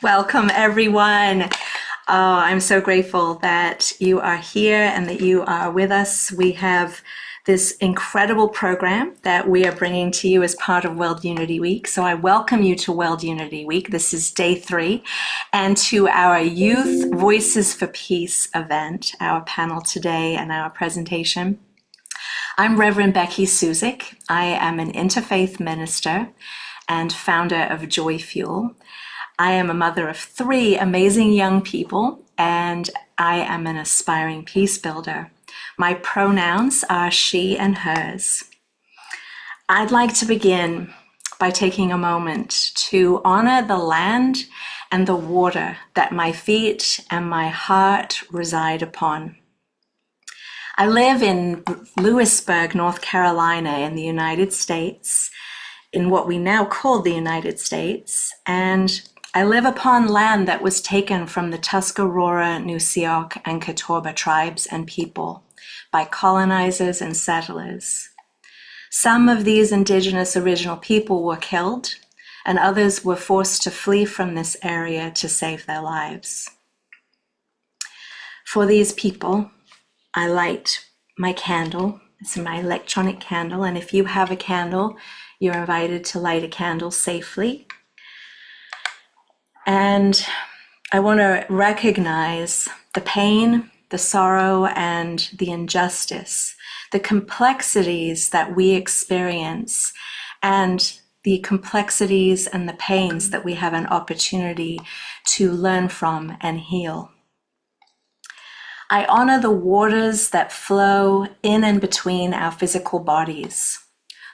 Welcome, everyone. I'm so grateful that you are here and that you are with us. We have this incredible program that we are bringing to you as part of World Unity Week. So I welcome you to World Unity Week. This is day 3, and to our Youth Voices for Peace event, our panel today and our presentation. I'm Reverend Becky Suzik. I am an interfaith minister and founder of Joy Fuel. I am a mother of 3 amazing young people, and I am an aspiring peace builder. My pronouns are she and hers. I'd like to begin by taking a moment to honor the land and the water that my feet and my heart reside upon. I live in Lewisburg, North Carolina, in the United States, in what we now call the United States, and I live upon land that was taken from the Tuscarora, Nuseok, and Catawba tribes and people by colonizers and settlers. Some of these indigenous original people were killed, and others were forced to flee from this area to save their lives. For these people, I light my candle. It's my electronic candle, and if you have a candle, you're invited to light a candle safely. And I want to recognize the pain, the sorrow, and the injustice, the complexities that we experience, and the complexities and the pains that we have an opportunity to learn from and heal. I honor the waters that flow in and between our physical bodies,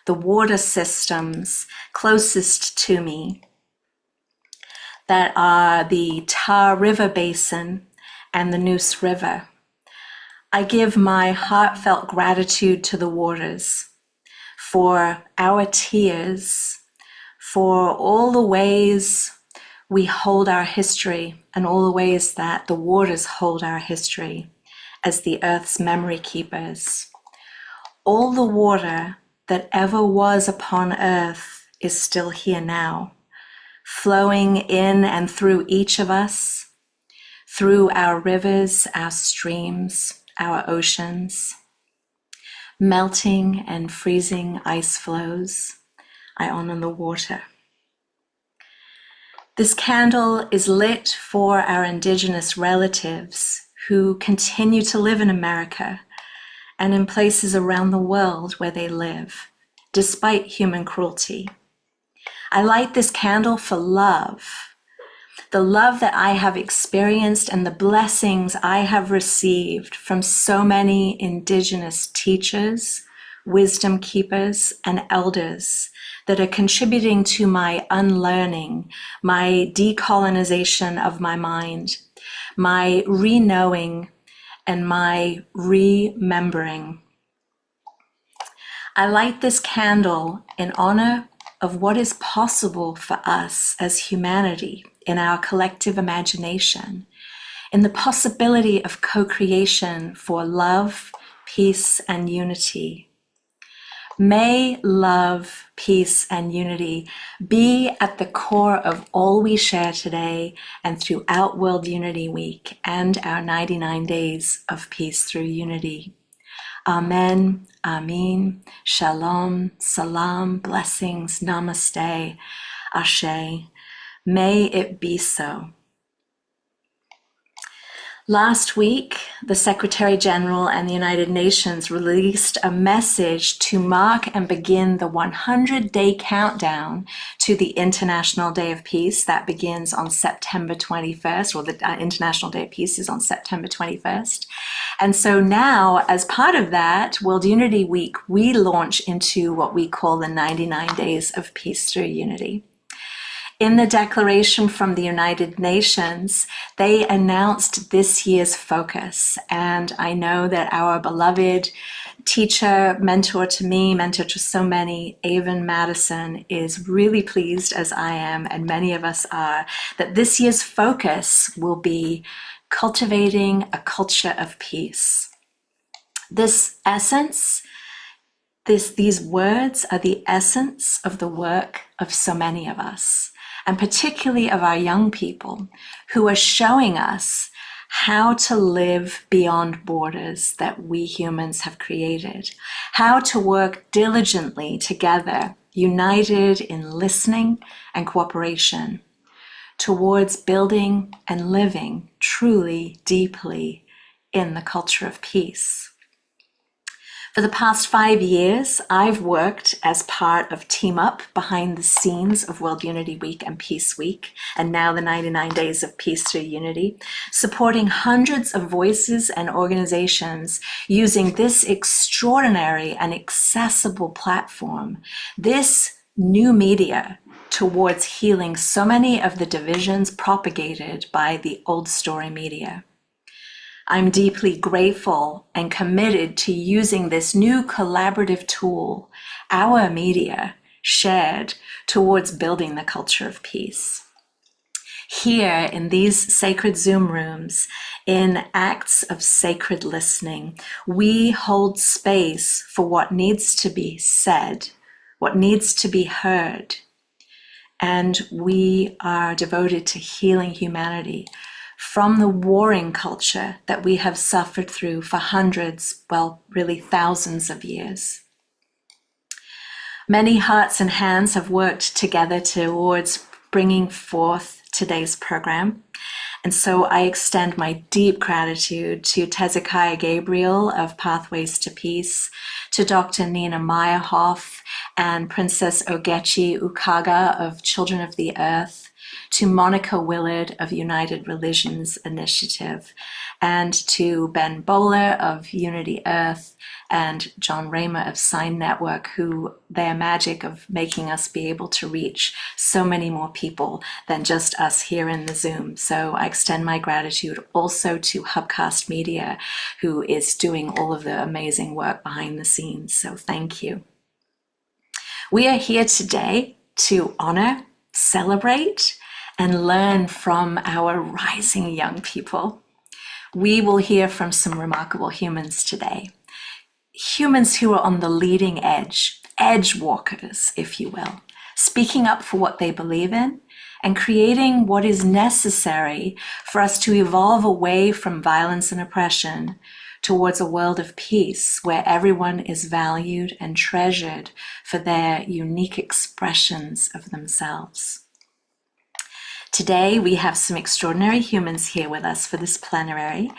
the water systems closest to me, that are the Tar River Basin and the Neuse River. I give my heartfelt gratitude to the waters for our tears, for all the ways we hold our history and all the ways that the waters hold our history as the earth's memory keepers. All the water that ever was upon earth is still here now, flowing in and through each of us, through our rivers, our streams, our oceans, melting and freezing ice flows. I honor the water. This candle is lit for our indigenous relatives who continue to live in America and in places around the world where they live, despite human cruelty. I light this candle for love, the love that I have experienced and the blessings I have received from so many indigenous teachers, wisdom keepers, and elders that are contributing to my unlearning, my decolonization of my mind, my re-knowing, and my remembering. I light this candle in honor of what is possible for us as humanity in our collective imagination, in the possibility of co-creation for love, peace, and unity. May love, peace, and unity be at the core of all we share today and throughout World Unity Week and our 99 days of peace through unity. Amen, Amin, Shalom, Salam, blessings, Namaste, Ashe. May it be so. Last week, the Secretary General and the United Nations released a message to mark and begin the 100-day countdown to the International Day of Peace that begins on September 21st, or the International Day of Peace is on September 21st. And so now, as part of that, World Unity Week, we launch into what we call the 99 Days of Peace through Unity. In the declaration from the United Nations, they announced this year's focus. And I know that our beloved teacher, mentor to me, mentor to so many, Avon Madison, is really pleased, as I am, and many of us are, that this year's focus will be cultivating a culture of peace. This essence, these words are the essence of the work of so many of us. and particularly of our young people, who are showing us how to live beyond borders that we humans have created, how to work diligently together, united in listening and cooperation, towards building and living truly, deeply in the culture of peace. For the past 5 years, I've worked as part of Team Up behind the scenes of World Unity Week and Peace Week, and now the 99 Days of Peace through Unity, supporting hundreds of voices and organizations using this extraordinary and accessible platform, this new media towards healing so many of the divisions propagated by the old story media. I'm deeply grateful and committed to using this new collaborative tool, our media, shared towards building the culture of peace. Here in these sacred Zoom rooms, in acts of sacred listening, we hold space for what needs to be said, what needs to be heard, and we are devoted to healing humanity from the warring culture that we have suffered through for hundreds, well, really thousands of years. Many hearts and hands have worked together towards bringing forth today's program. And so I extend my deep gratitude to Tezekiah Gabriel of Pathways to Peace, to Dr. Nina Meyerhoff and Princess Ogechi Ukaga of Children of the Earth, to Monica Willard of United Religions Initiative, and to Ben Bowler of Unity Earth, and John Raymer of Sign Network, who their magic of making us be able to reach so many more people than just us here in the Zoom. So I extend my gratitude also to Hubcast Media, who is doing all of the amazing work behind the scenes. So thank you. We are here today to honor, celebrate, and learn from our rising young people. We will hear from some remarkable humans today. Humans who are on the leading edge walkers, if you will, speaking up for what they believe in and creating what is necessary for us to evolve away from violence and oppression towards a world of peace where everyone is valued and treasured for their unique expressions of themselves. Today, we have some extraordinary humans here with us for this plenary,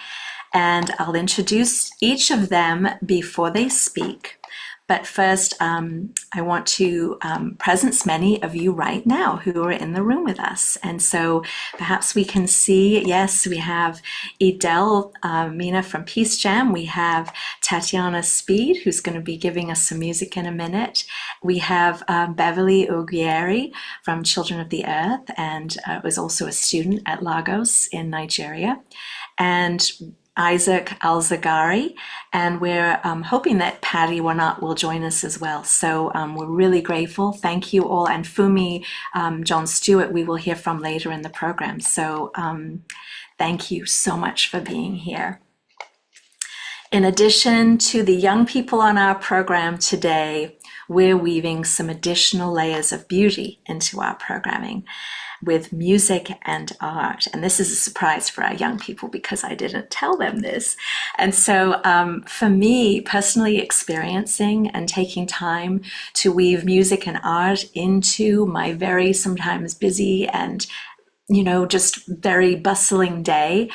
and I'll introduce each of them before they speak. But first, I want to presence many of you right now who are in the room with us. And so perhaps we can see, yes, we have Edel Mina from PeaceJam. We have Tatiana Speed, who's going to be giving us some music in a minute. We have Beverly Ogieri from Children of the Earth, and was also a student at Lagos in Nigeria. And Isaac Alzagari, and we're hoping that Patty Wanat will join us as well. So we're really grateful. Thank you all. And Fumi John Stewart, we will hear from later in the program. So thank you so much for being here. In addition to the young people on our program today, we're weaving some additional layers of beauty into our programming with music and art. And this is a surprise for our young people because I didn't tell them this. And so for me, personally experiencing and taking time to weave music and art into my very sometimes busy and just very bustling day,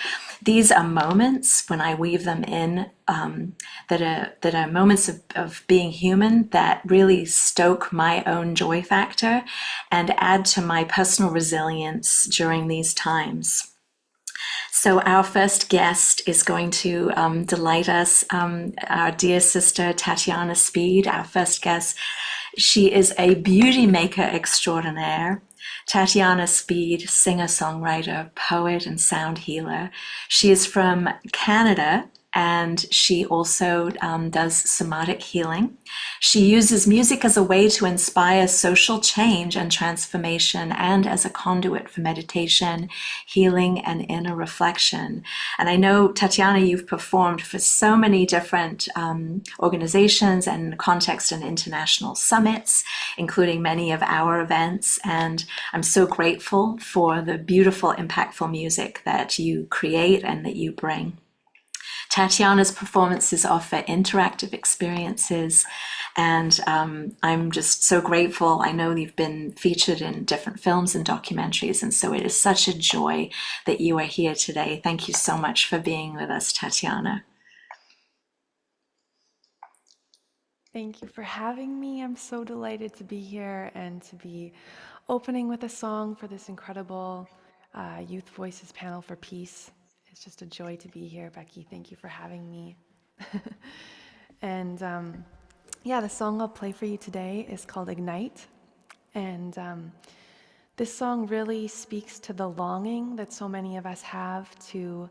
these are moments when I weave them in that are moments of being human that really stoke my own joy factor and add to my personal resilience during these times. So our first guest is going to delight us, our dear sister Tatiana Speed, our first guest. She is a beauty maker extraordinaire. Tatiana Speed, singer-songwriter, poet, and sound healer. She is from Canada, and she also does somatic healing. She uses music as a way to inspire social change and transformation, and as a conduit for meditation, healing, and inner reflection. And I know, Tatiana, you've performed for so many different organizations and context and international summits, including many of our events. And I'm so grateful for the beautiful, impactful music that you create and that you bring. Tatiana's performances offer interactive experiences, and I'm just so grateful. I know you've been featured in different films and documentaries, and so it is such a joy that you are here today. Thank you so much for being with us, Tatiana. Thank you for having me. I'm so delighted to be here and to be opening with a song for this incredible Youth Voices panel for peace. It's just a joy to be here, Becky. Thank you for having me. And yeah, the song I'll play for you today is called Ignite. And this song really speaks to the longing that so many of us have to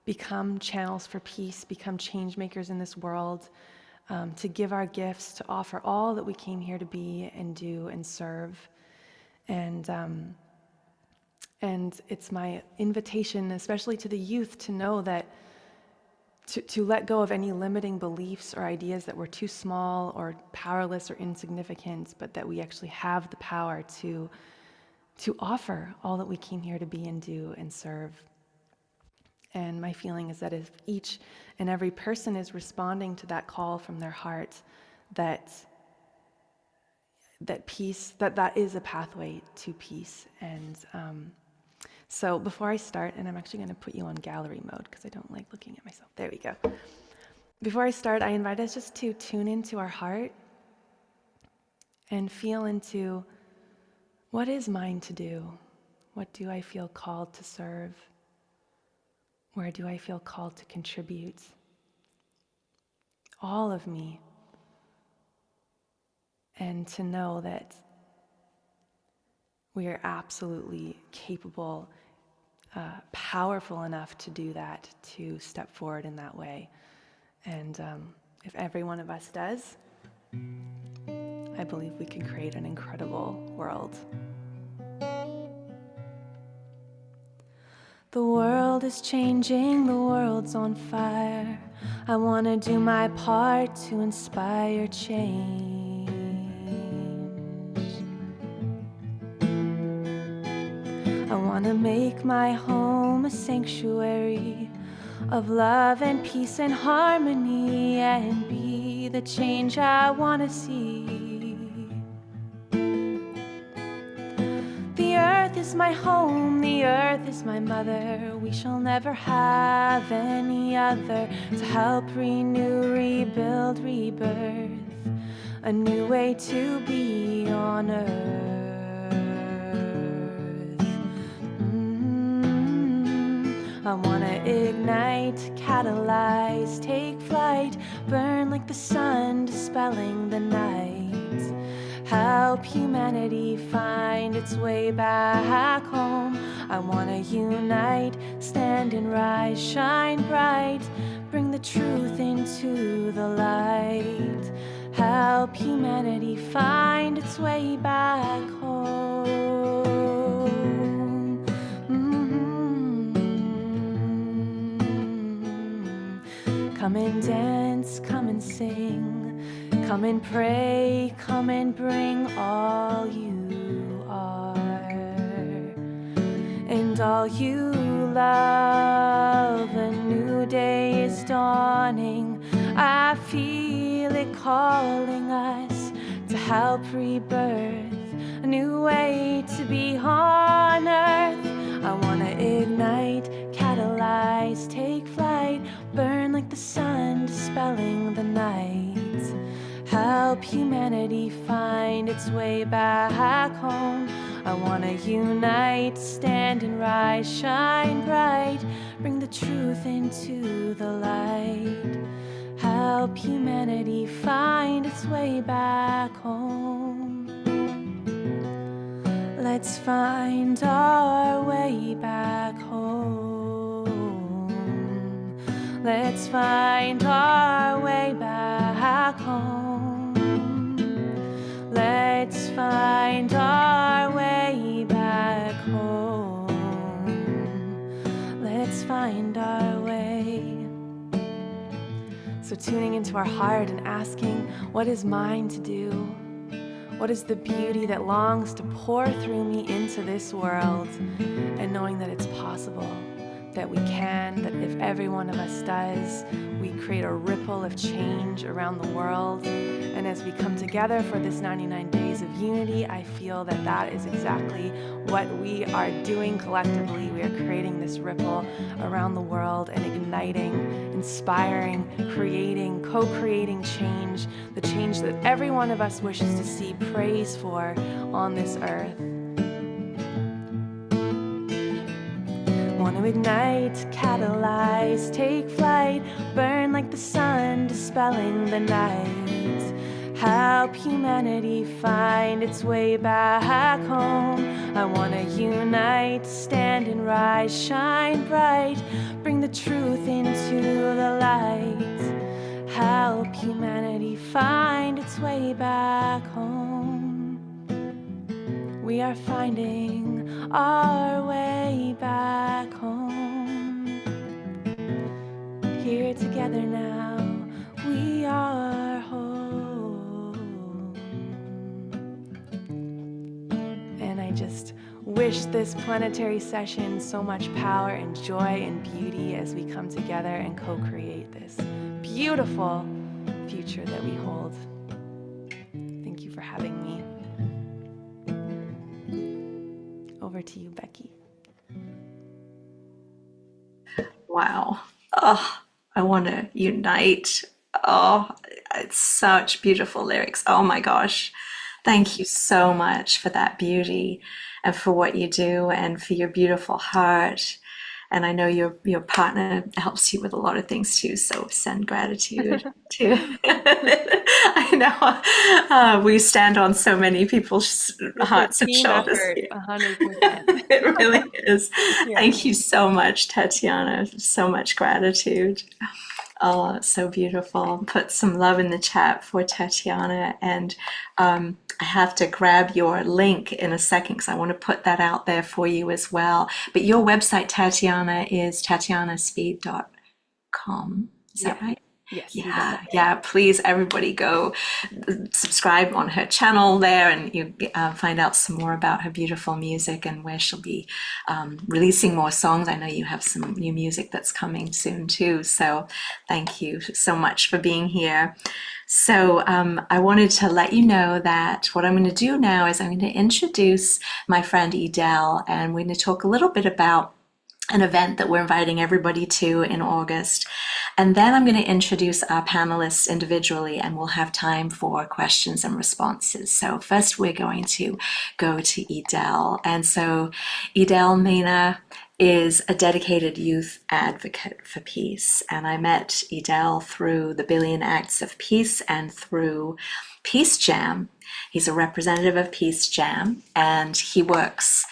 become channels for peace, become change makers in this world, to give our gifts, to offer all that we came here to be and do and serve. And it's my invitation, especially to the youth, to know that to let go of any limiting beliefs or ideas that we're too small or powerless or insignificant, but that we actually have the power to offer all that we came here to be and do and serve. And my feeling is that if each and every person is responding to that call from their heart, that peace, that is a pathway to peace. And so before I start, and I'm actually going to put you on gallery mode because I don't like looking at myself. There we go. Before I start, I invite us just to tune into our heart and feel into what is mine to do? What do I feel called to serve? Where do I feel called to contribute? All of me. And to know that we are absolutely capable, powerful enough to do that, to step forward in that way. And if every one of us does, I believe we can create an incredible world. The world is changing, the world's on fire. I want to do my part to inspire change. I want to make my home a sanctuary of love and peace and harmony, and be the change I want to see. The earth is my home, the earth is my mother. We shall never have any other, to help renew, rebuild, rebirth, a new way to be on earth. I wanna ignite, catalyze, take flight, burn like the sun, dispelling the night. Help humanity find its way back home. I wanna unite, stand and rise, shine bright, bring the truth into the light. Help humanity find its way back home. Come and dance, come and sing, come and pray, come and bring all you are and all you love. A new day is dawning. I feel it calling us to help rebirth, a new way to be on earth. I wanna ignite, catalyze, take flight, burn like the sun, dispelling the night. Help humanity find its way back home. I wanna unite, stand and rise, shine bright, bring the truth into the light. Help humanity find its way back home. Let's find our way back home. Let's find our way back home. Let's find our way back home. Let's find our way. So tuning into our heart and asking, what is mine to do? What is the beauty that longs to pour through me into this world? And knowing that it's possible, that we can, that if every one of us does, we create a ripple of change around the world. And as we come together for this 99 days of unity, I feel that that is exactly what we are doing collectively. We are creating this ripple around the world and igniting, inspiring, creating, co-creating change, the change that every one of us wishes to see praise for on this earth. Want to ignite, catalyze, take flight, burn like the sun, dispelling the night. Help humanity find its way back home. I want to unite, stand and rise, shine bright, bring the truth into the light. Help humanity find its way back home. We are finding our way back home. Here together now, we are home. And I just wish this planetary session so much power and joy and beauty as we come together and co-create this beautiful future that we hold. Thank you for having me. Over to you, Becky. Wow. Oh, I want to unite. Oh, it's such beautiful lyrics. Oh my gosh. Thank you so much for that beauty and for what you do and for your beautiful heart. And I know your partner helps you with a lot of things too, so send gratitude to. I know we stand on so many people's It's a hearts and team shoulders effort, here. 100%. It really is. Yeah. Thank you so much, Tatiana. So much gratitude. Oh, it's so beautiful. Put some love in the chat for Tatiana. And I have to grab your link in a second because I want to put that out there for you as well. But your website, Tatiana, is tatianaspeed.com. Is that right? Yes, you got Yeah, that right. yeah. Please, everybody, go subscribe on her channel there, and you find out some more about her beautiful music and where she'll be releasing more songs. I know you have some new music that's coming soon too. So, thank you so much for being here. So, I wanted to let you know that what I'm going to do now is I'm going to introduce my friend Edel, and we're going to talk a little bit about an event that we're inviting everybody to in August. And then I'm going to introduce our panelists individually, and we'll have time for questions and responses. So first we're going to go to Edel. And so Edel Mena is a dedicated youth advocate for peace. And I met Edel through the Billion Acts of Peace and through PeaceJam. He's a representative of PeaceJam, and he works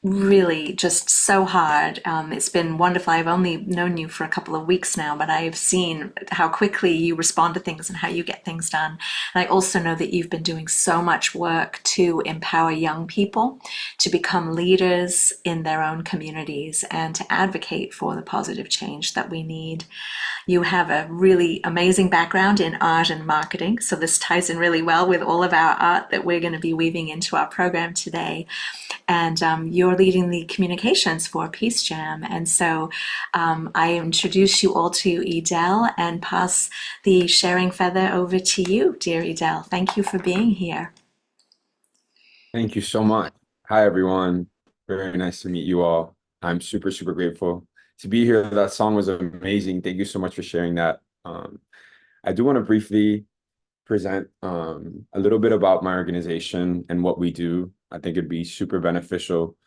really just so hard. It's been wonderful. I've only known you for a couple of weeks now, but I've seen how quickly you respond to things and how you get things done. And I also know that you've been doing so much work to empower young people to become leaders in their own communities and to advocate for the positive change that we need. You have a really amazing background in art and marketing, so this ties in really well with all of our art that we're going to be weaving into our program today. And you're leading the communications for PeaceJam. And so I introduce you all to Edel and pass the sharing feather over to you, dear Edel. Thank you for being here. Thank you so much. Hi, everyone. Very nice to meet you all. I'm super, super grateful to be here. That song was amazing. Thank you so much for sharing that. I do want to briefly present a little bit about my organization and what we do. I think it'd be super beneficial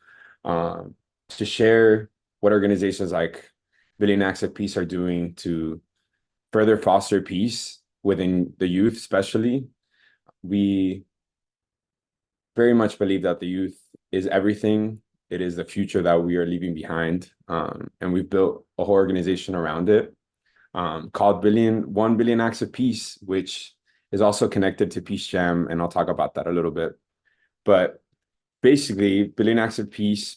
to share what organizations like Billion Acts of Peace are doing to further foster peace within the youth, especially. We very much believe that the youth is everything. It is the future that we are leaving behind. And we've built a whole organization around it. called 1 Billion Acts of Peace, which is also connected to PeaceJam, and I'll talk about that a little bit. But basically, Billion Acts of Peace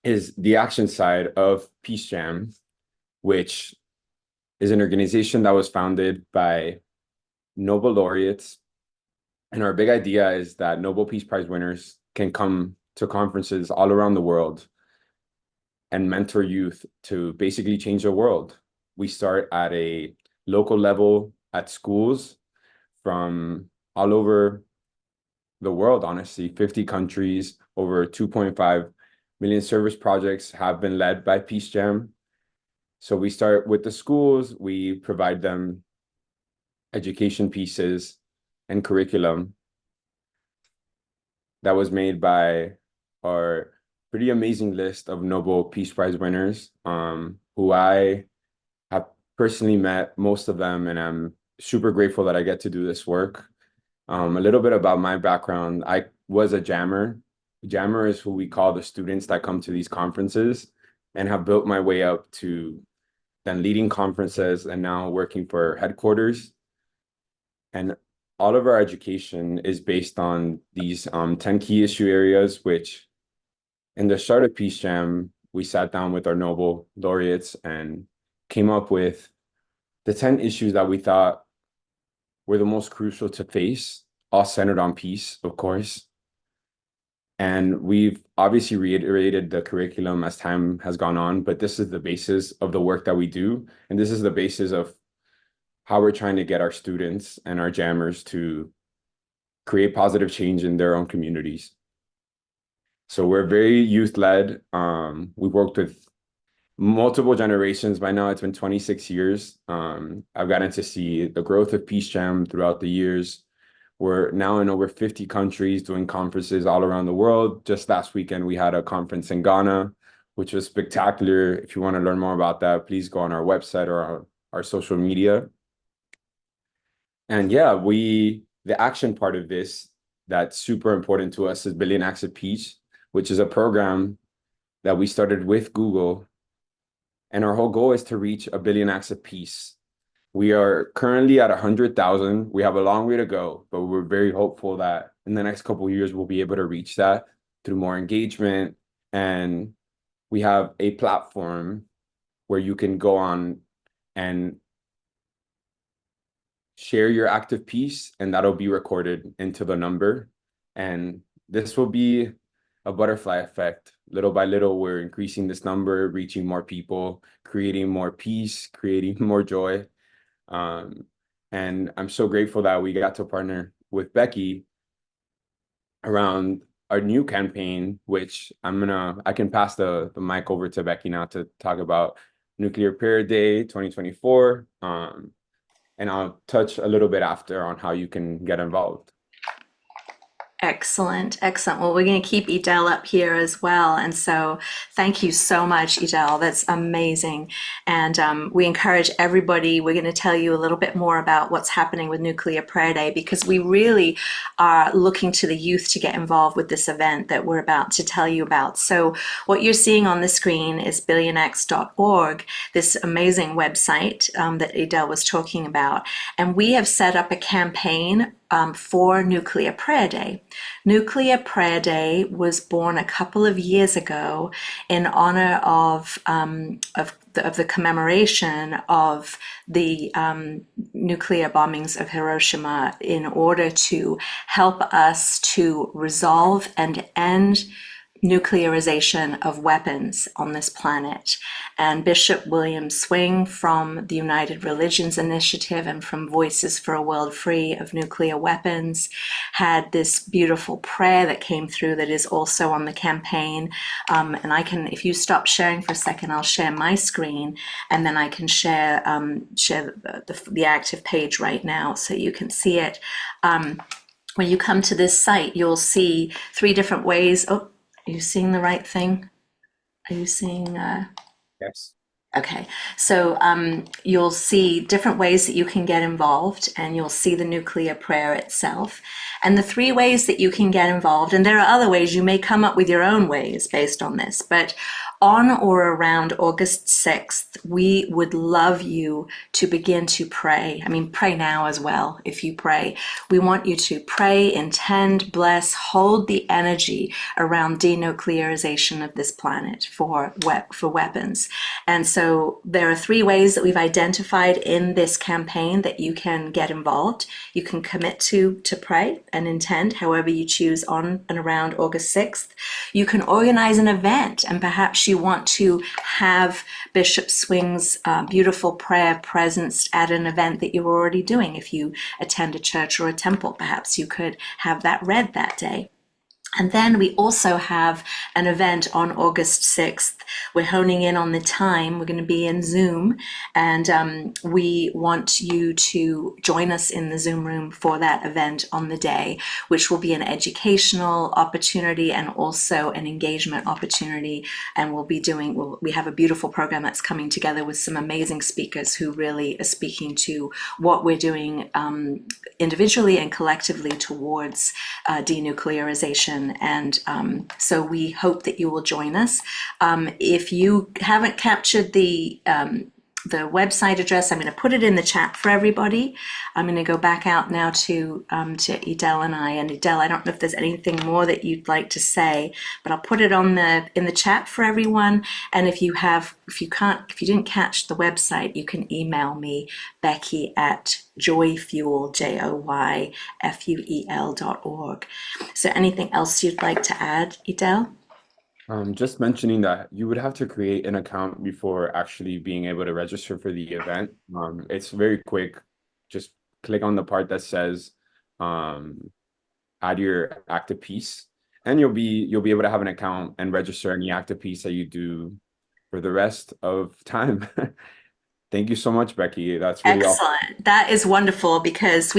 is the action side of PeaceJam, which is an organization that was founded by Nobel laureates. And our big idea is that Nobel Peace Prize winners can come to conferences all around the world and mentor youth to basically change the world. We start at a local level at schools from all over the world, honestly, 50 countries, over 2.5 million service projects have been led by PeaceJam. So we start with the schools, we provide them education pieces and curriculum that was made by our pretty amazing list of Nobel Peace Prize winners, who I have personally met most of them, and I'm super grateful that I get to do this work. A little bit about my background. I was a jammer. Jammer is who we call the students that come to these conferences, and have built my way up to then leading conferences and now working for headquarters. And all of our education is based on these 10 key issue areas, which in the start of PeaceJam, we sat down with our Nobel laureates and came up with the 10 issues that we thought were the most crucial to face, all centered on peace, of course. And we've obviously reiterated the curriculum as time has gone on, but this is the basis of the work that we do. And this is the basis of how we're trying to get our students and our jammers to create positive change in their own communities. So we're very youth-led. We've worked with multiple generations. By now, it's been 26 years. I've gotten to see the growth of PeaceJam throughout the years. We're now in over 50 countries doing conferences all around the world. Just last weekend, we had a conference in Ghana, which was spectacular. If you want to learn more about that, please go on our website or our social media. And yeah, the action part of this that's super important to us is Billion Acts of Peace, which is a program that we started with Google. And our whole goal is to reach 1 billion acts of peace. We are currently at 100,000. We have a long way to go, but we're very hopeful that in the next couple of years, we'll be able to reach that through more engagement. And we have a platform where you can go on and share your act of peace, and that'll be recorded into the number. And this will be a butterfly effect. Little by little, we're increasing this number, reaching more people, creating more peace, creating more joy. And I'm so grateful that we got to partner with Becky around our new campaign, which I can pass the mic over to Becky now to talk about Nuclear Prayer Day 2024. And I'll touch a little bit after on how you can get involved. Excellent, excellent. Well, we're going to keep Edel up here as well. And so thank you so much, Edel. That's amazing. And we encourage everybody, we're going to tell you a little bit more about what's happening with Nuclear Prayer Day, because we really are looking to the youth to get involved with this event that we're about to tell you about. So what you're seeing on the screen is billionx.org, this amazing website that Edel was talking about. And we have set up a campaign for Nuclear Prayer Day. Nuclear Prayer Day was born a couple of years ago in honor of the commemoration of the nuclear bombings of Hiroshima, in order to help us to resolve and end nuclearization of weapons on this planet. And Bishop William Swing from the United Religions Initiative and from Voices for a World Free of Nuclear Weapons had this beautiful prayer that came through that is also on the campaign. And I can, if you stop sharing for a second, I'll share my screen, and then I can share the active page right now so you can see it. When you come to this site, you'll see 3 different ways. Oh, are you seeing the right thing? Are you seeing? Yes. Okay, so you'll see different ways that you can get involved, and you'll see the nuclear prayer itself. And the 3 ways that you can get involved, and there are other ways, you may come up with your own ways based on this, but On or around August 6th, we would love you to begin to pray. I mean, pray now as well if you pray. We want you to pray, intend, bless, hold the energy around denuclearization of this planet for weapons. And so there are 3 ways that we've identified in this campaign that you can get involved. You can commit to pray and intend, however you choose, on and around August 6th. You can organize an event, and perhaps you want to have Bishop Swing's beautiful prayer presence at an event that you're already doing. If you attend a church or a temple, perhaps you could have that read that day. And then we also have an event on August 6th. We're honing in on the time. We're going to be in Zoom, and we want you to join us in the Zoom room for that event on the day, which will be an educational opportunity and also an engagement opportunity. And we have a beautiful program that's coming together with some amazing speakers who really are speaking to what we're doing individually and collectively towards denuclearization. And so we hope that you will join us. If you haven't captured the website address, I'm going to put it in the chat for everybody. I'm going to go back out now to Edel and I. And Edel, I don't know if there's anything more that you'd like to say, but I'll put it in the chat for everyone. And if you didn't catch the website, you can email me, Becky at joyfuel, joyfuel.org. Is there anything else you'd like to add, Edel? Just mentioning that you would have to create an account before actually being able to register for the event. It's very quick. Just click on the part that says add your act of peace, and you'll be able to have an account and register any act of peace that you do for the rest of time. Thank you so much, Becky. That's really awesome. Excellent. That is wonderful because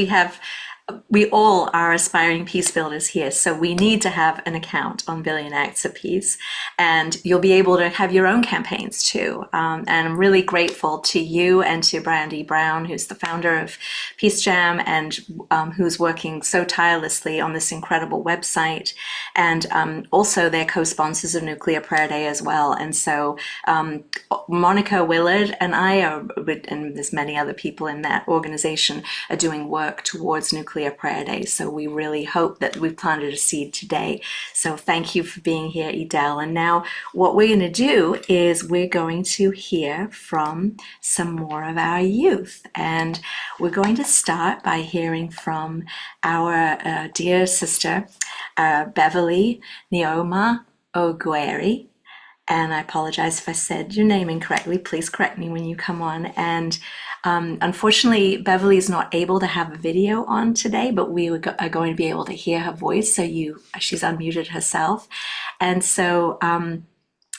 we all are aspiring peace builders here, so we need to have an account on Billion Acts of Peace, and you'll be able to have your own campaigns too. And I'm really grateful to you and to Brandy Brown, who's the founder of PeaceJam and who's working so tirelessly on this incredible website, and also they're co-sponsors of Nuclear Prayer Day as well. And so Monica Willard and I and there's many other people in that organization, are doing work towards Nuclear Prayer Day. So we really hope that we've planted a seed today. So thank you for being here, Edel. And now what we're going to do is we're going to hear from some more of our youth. And we're going to start by hearing from our dear sister, Beverly Neoma Ogueri. And I apologize if I said your name incorrectly. Please correct me when you come on. And unfortunately, Beverly is not able to have a video on today, but we are going to be able to hear her voice. So she's unmuted herself. And so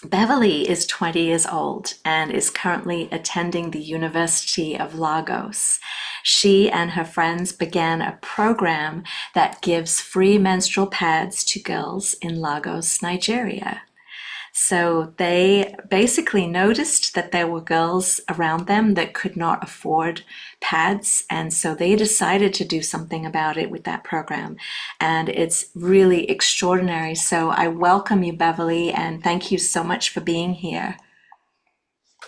Beverly is 20 years old and is currently attending the University of Lagos. She and her friends began a program that gives free menstrual pads to girls in Lagos, Nigeria. So they basically noticed that there were girls around them that could not afford pads, and so they decided to do something about it with that program. And it's really extraordinary. So I welcome you, Beverly, and thank you so much for being here.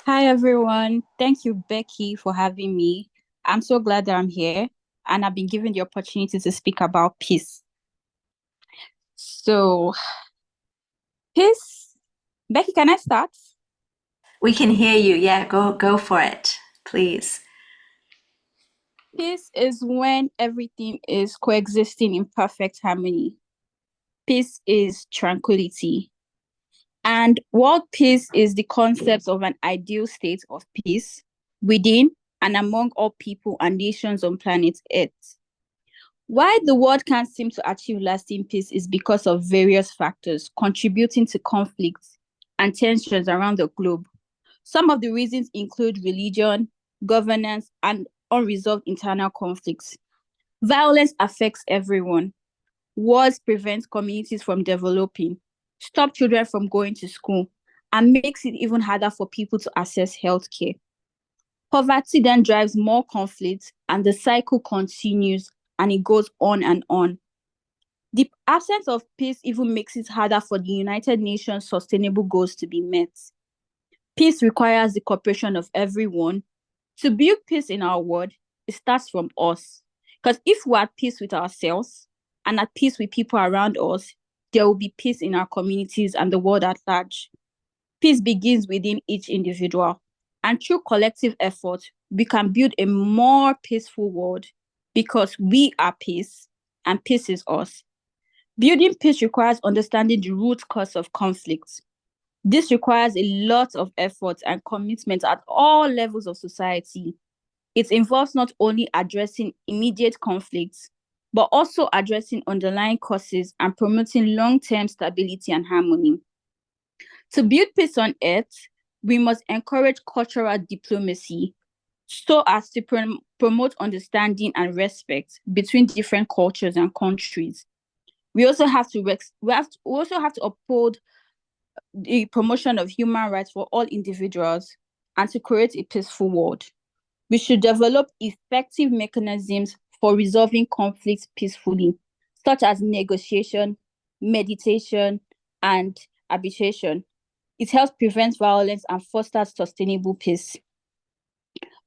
Hi, everyone. Thank you, Becky, for having me. I'm so glad that I'm here, and I've been given the opportunity to speak about peace. So, peace. Becky, can I start? We can hear you. Yeah, go for it, please. Peace is when everything is coexisting in perfect harmony. Peace is tranquility. And world peace is the concept of an ideal state of peace within and among all people and nations on planet Earth. Why the world can't seem to achieve lasting peace is because of various factors contributing to conflicts and tensions around the globe. Some of the reasons include religion, governance, and unresolved internal conflicts. Violence affects everyone. Wars prevent communities from developing, stop children from going to school, and makes it even harder for people to access healthcare. Poverty then drives more conflict, and the cycle continues, and it goes on and on. The absence of peace even makes it harder for the United Nations sustainable goals to be met. Peace requires the cooperation of everyone. To build peace in our world, it starts from us. Because if we're at peace with ourselves and at peace with people around us, there will be peace in our communities and the world at large. Peace begins within each individual. And through collective effort, we can build a more peaceful world because we are peace and peace is us. Building peace requires understanding the root cause of conflict. This requires a lot of effort and commitment at all levels of society. It involves not only addressing immediate conflicts, but also addressing underlying causes and promoting long-term stability and harmony. To build peace on earth, we must encourage cultural diplomacy so as to promote understanding and respect between different cultures and countries. We also have to uphold the promotion of human rights for all individuals and to create a peaceful world. We should develop effective mechanisms for resolving conflicts peacefully, such as negotiation, meditation, and arbitration. It helps prevent violence and fosters sustainable peace.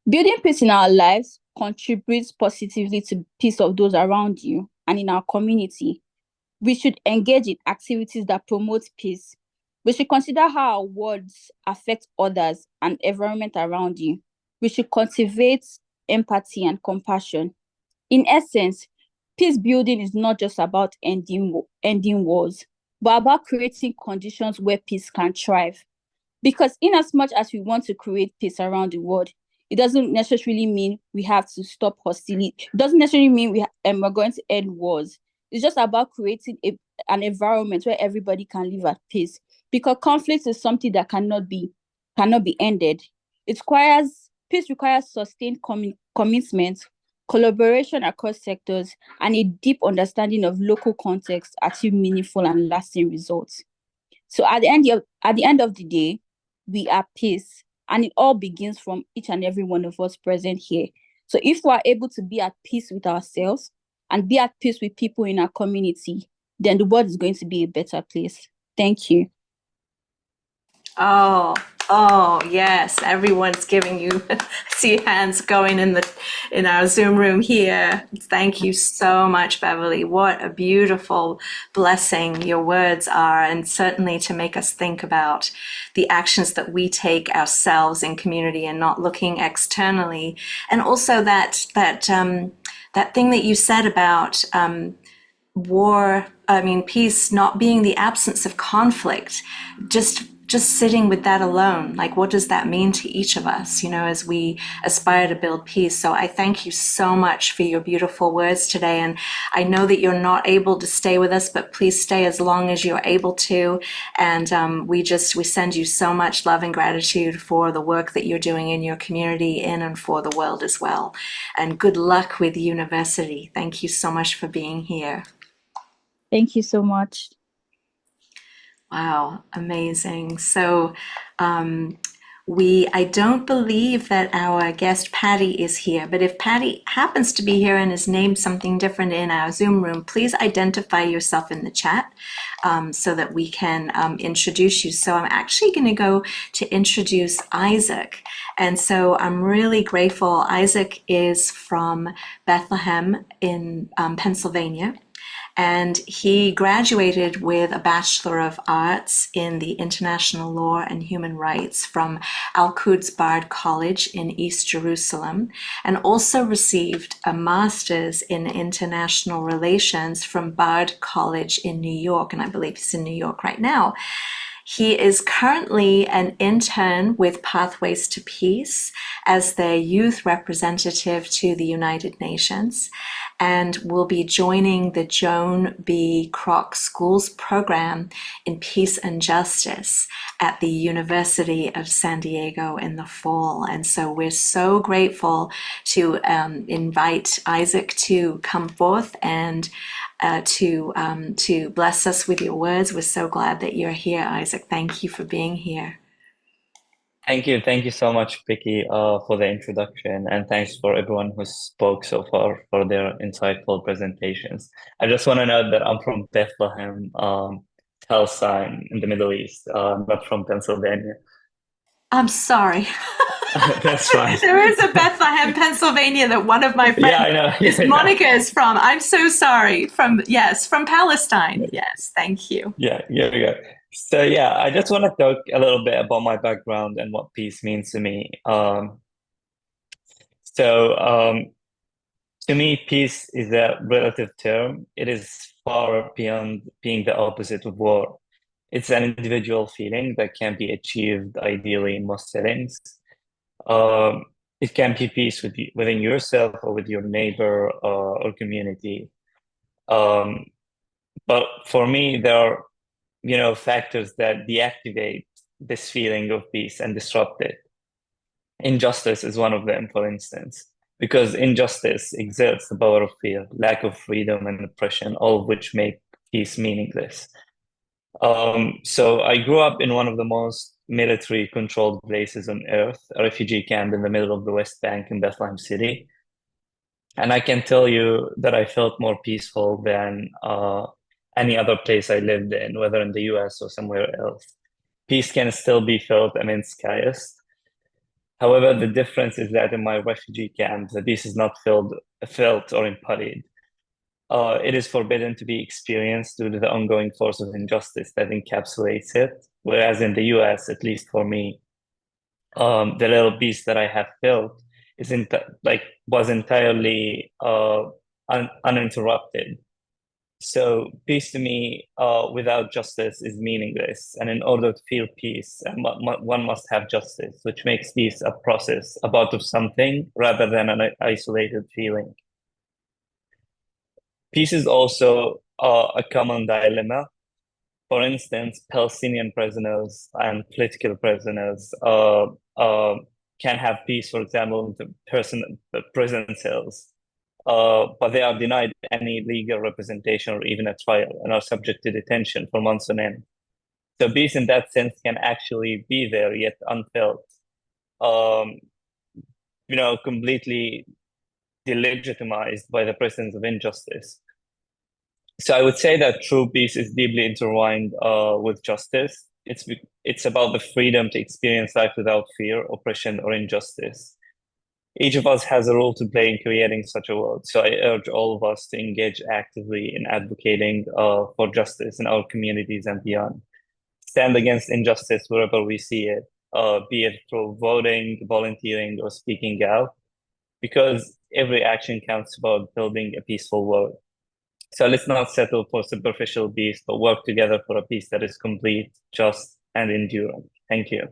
Building peace in our lives contributes positively to peace of those around you and in our community. We should engage in activities that promote peace. We should consider how our words affect others and environment around you. We should cultivate empathy and compassion. In essence, peace building is not just about ending wars, but about creating conditions where peace can thrive. Because in as much as we want to create peace around the world, it doesn't necessarily mean we have to stop hostility. It doesn't necessarily mean we're going to end wars. It's just about creating an environment where everybody can live at peace. Because conflict is something that cannot be ended. Peace requires sustained commitment, collaboration across sectors, and a deep understanding of local context to achieve meaningful and lasting results. So at the end of the day, we are peace, and it all begins from each and every one of us present here. So if we are able to be at peace with ourselves and be at peace with people in our community, then the world is going to be a better place. Thank you. Oh, yes. Everyone's giving you see hands going in our Zoom room here. Thank you so much, Beverly. What a beautiful blessing your words are, and certainly to make us think about the actions that we take ourselves in community and not looking externally. And also that thing that you said about peace not being the absence of conflict, just sitting with that alone, like what does that mean to each of us, as we aspire to build peace. So I thank you so much for your beautiful words today. And I know that you're not able to stay with us, but please stay as long as you're able to. And we send you so much love and gratitude for the work that you're doing in your community, in and for the world as well. And good luck with university. Thank you so much for being here. Thank you so much. Wow, amazing. So I don't believe that our guest Patty is here, but if Patty happens to be here and is named something different in our Zoom room, please identify yourself in the chat so that we can introduce you. So I'm actually going to go to introduce Isaac. And so I'm really grateful. Isaac is from Bethlehem in Pennsylvania. And he graduated with a Bachelor of Arts in the International Law and Human Rights from Al-Quds Bard College in East Jerusalem, and also received a Master's in International Relations from Bard College in New York, and I believe he's in New York right now. He is currently an intern with Pathways to Peace as their youth representative to the United Nations, and will be joining the Joan B. Kroc Schools program in Peace and Justice at the University of San Diego in the fall. And so we're so grateful to invite Isaac to come forth and to bless us with your words. We're so glad that you're here, Isaac. Thank you for being here. Thank you so much, Vicky, for the introduction, and thanks for everyone who spoke so far for their insightful presentations. I just want to note that I'm from Bethlehem, Palestine, in the Middle East, not from Pennsylvania. I'm sorry. That's fine. There is a Bethlehem, Pennsylvania that one of my friends Yeah, I know. is Yeah, Monica is from. I'm so sorry. From Palestine. Yes, thank you. yeah, yeah. So yeah, I just want to talk a little bit about my background and what peace means to me. So to me, peace is a relative term. It is far beyond being the opposite of war. It's an individual feeling that can be achieved ideally in most settings. Um, it can be peace within yourself or with your neighbor or community. Um, but for me, there are, factors that deactivate this feeling of peace and disrupt it. Injustice is one of them, for instance, because injustice exerts the power of fear, lack of freedom, and oppression, all of which make peace meaningless. So I grew up in one of the most military controlled places on earth, a refugee camp in the middle of the West Bank in Bethlehem City. And I can tell you that I felt more peaceful than any other place I lived in, whether in the US or somewhere else. Peace can still be felt amidst chaos. However, the difference is that in my refugee camp, the peace is not felt or embodied. It is forbidden to be experienced due to the ongoing force of injustice that encapsulates it. Whereas in the US, at least for me, the little peace that I have felt was entirely uninterrupted. So peace to me, without justice, is meaningless. And in order to feel peace, one must have justice, which makes peace a process, about of something rather than an isolated feeling. Peace is also a common dilemma. For instance, Palestinian prisoners and political prisoners can have peace, for example, in the prison cells. But they are denied any legal representation or even a trial and are subject to detention for months on end. So peace in that sense can actually be there yet unfelt, um, completely delegitimized by the presence of injustice. So I would say that true peace is deeply intertwined with justice. It's about the freedom to experience life without fear, oppression, or injustice. Each of us has a role to play in creating such a world. So I urge all of us to engage actively in advocating for justice in our communities and beyond. Stand against injustice wherever we see it, be it through voting, volunteering, or speaking out, because every action counts about building a peaceful world. So let's not settle for superficial peace, but work together for a peace that is complete, just, and enduring. Thank you.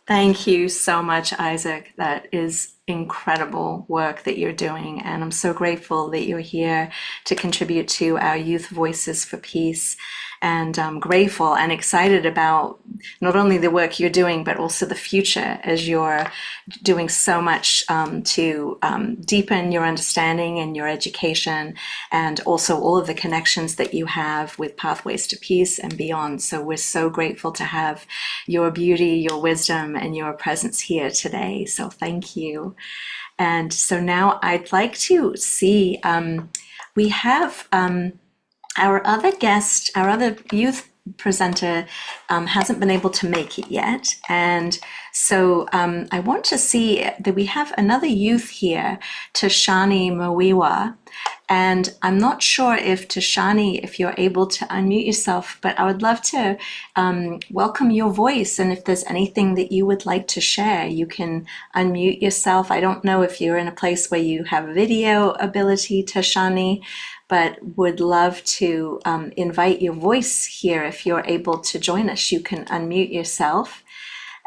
Thank you so much, Isaac. That is incredible work that you're doing. And I'm so grateful that you're here to contribute to our Youth Voices for Peace. And I'm grateful and excited about not only the work you're doing, but also the future as you're doing so much to deepen your understanding and your education, and also all of the connections that you have with Pathways to Peace and beyond. So we're so grateful to have your beauty, your wisdom, and your presence here today. So thank you. And so now I'd like to see, we have our other guest, our other youth presenter hasn't been able to make it yet. And so I want to see that we have another youth here, Tashani Mawiwa. And I'm not sure if Tashani, if you're able to unmute yourself, but I would love to welcome your voice. And if there's anything that you would like to share, you can unmute yourself. I don't know if you're in a place where you have video ability, Tashani, but would love to invite your voice here. If you're able to join us, you can unmute yourself,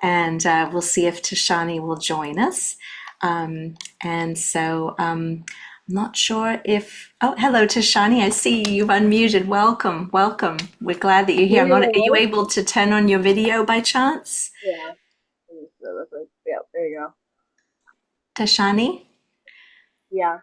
and we'll see if Tashani will join us. And so I'm not sure if, oh, hello, Tashani, I see you've unmuted. Welcome, welcome. We're glad that you're here. Are you able to turn on your video by chance? Yeah. Yeah, there you go. Tashani? Yeah.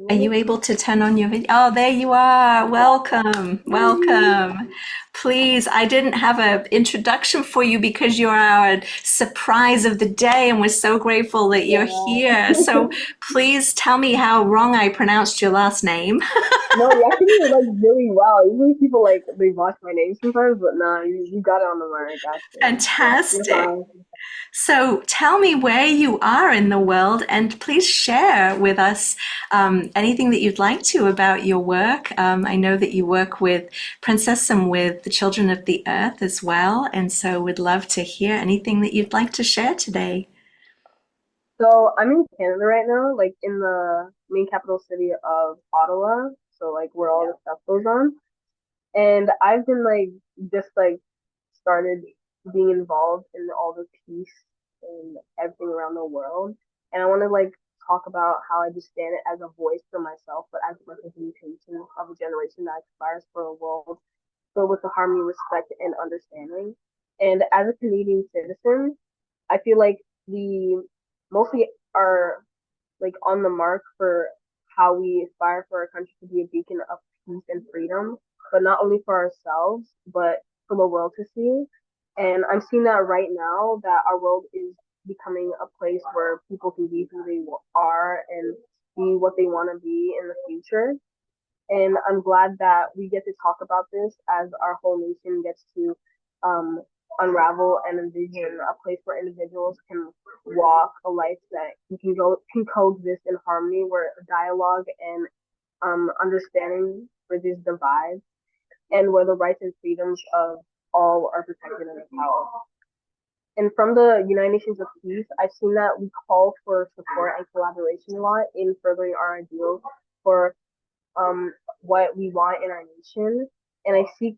Are you able to turn on your video? Oh, there you are. Welcome. Welcome. Please, I didn't have an introduction for you because you're our surprise of the day, and we're so grateful that you're here. So please tell me how wrong I pronounced your last name. No, you actually did like really well. Usually people like they watch my name sometimes, but nah, you got it on the mark, actually. You're Fantastic. fine. So tell me where you are in the world, and please share with us anything that you'd like to about your work. I know that you work with Princess and with the Children of the Earth as well, and so would love to hear anything that you'd like to share today. So I'm in Canada right now, like in the main capital city of Ottawa. So like where all the stuff goes on. And I've been like just like started being involved in all the peace and everything around the world. And I want to like talk about how I just stand it as a voice for myself, but as a representation of a generation that aspires for a world filled with the harmony, respect, and understanding. And as a Canadian citizen, I feel like we mostly are like on the mark for how we aspire for our country to be a beacon of peace and freedom, but not only for ourselves, but for the world to see. And I'm seeing that right now that our world is becoming a place where people can be who they are and be what they want to be in the future. And I'm glad that we get to talk about this as our whole nation gets to um, unravel and envision a place where individuals can walk a life that can coexist in harmony, where dialogue and understanding bridges divides, and where the rights and freedoms of all are protected and upheld. And from the United Nations of Peace, I've seen that we call for support and collaboration a lot in furthering our ideals for what we want in our nation. And I seek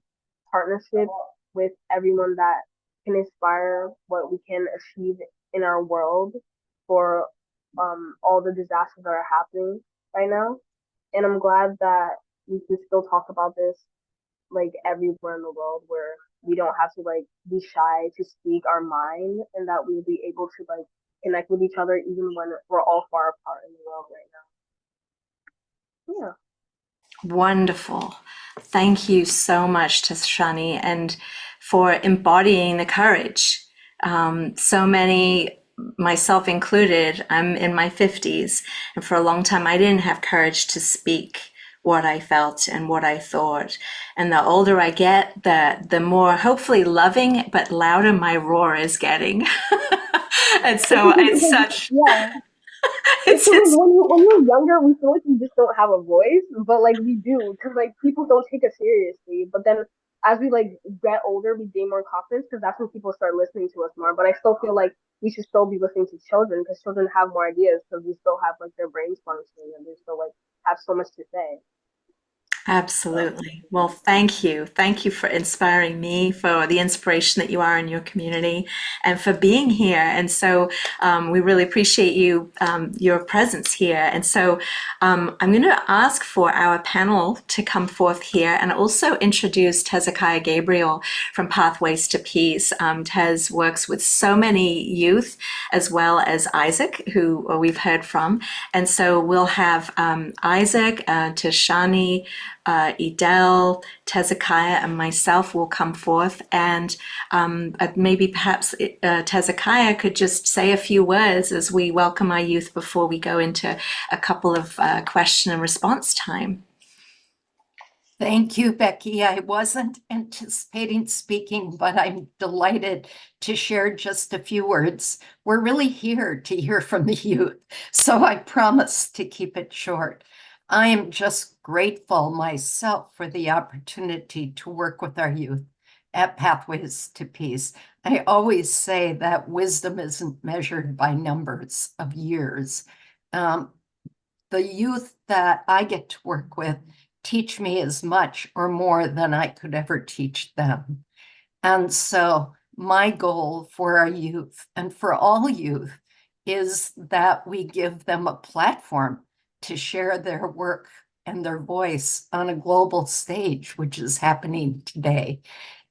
partnership with everyone that can inspire what we can achieve in our world for all the disasters that are happening right now. And I'm glad that we can still talk about this like everywhere in the world, where we don't have to like be shy to speak our mind, and that we'll be able to like connect with each other even when we're all far apart in the world right now. Yeah. Wonderful. Thank you so much, Tashani, and for embodying the courage. So many, myself included, I'm in my 50s, and for a long time I didn't have courage to speak what I felt and what I thought. And the older I get, the more hopefully loving but louder my roar is getting. And so it's such, Yeah. It's it's, because it's when you're younger, we feel like we just don't have a voice, but like we do, because like people don't take us seriously. But then as we like get older, we gain more confidence because that's when people start listening to us more. But I still feel like we should still be listening to children because children have more ideas because we still have like their brains functioning and they still like have so much to say. So, Absolutely. Well, thank you. Thank you for inspiring me, for the inspiration that you are in your community, and for being here. And so we really appreciate you, your presence here. And so I'm going to ask for our panel to come forth here and also introduce Hezekiah Gabriel from Pathways to Peace. Tez works with so many youth, as well as Isaac, who we've heard from. And so we'll have Isaac, Tashani, Edel, Hezekiah, and myself will come forth, and maybe perhaps Hezekiah could just say a few words as we welcome our youth before we go into a couple of question and response time. Thank you, Becky. I wasn't anticipating speaking, but I'm delighted to share just a few words. We're really here to hear from the youth, so I promise to keep it short. I am just grateful myself for the opportunity to work with our youth at Pathways to Peace. I always say that wisdom isn't measured by numbers of years. The youth that I get to work with teach me as much or more than I could ever teach them. And so my goal for our youth and for all youth is that we give them a platform to share their work and their voice on a global stage, which is happening today,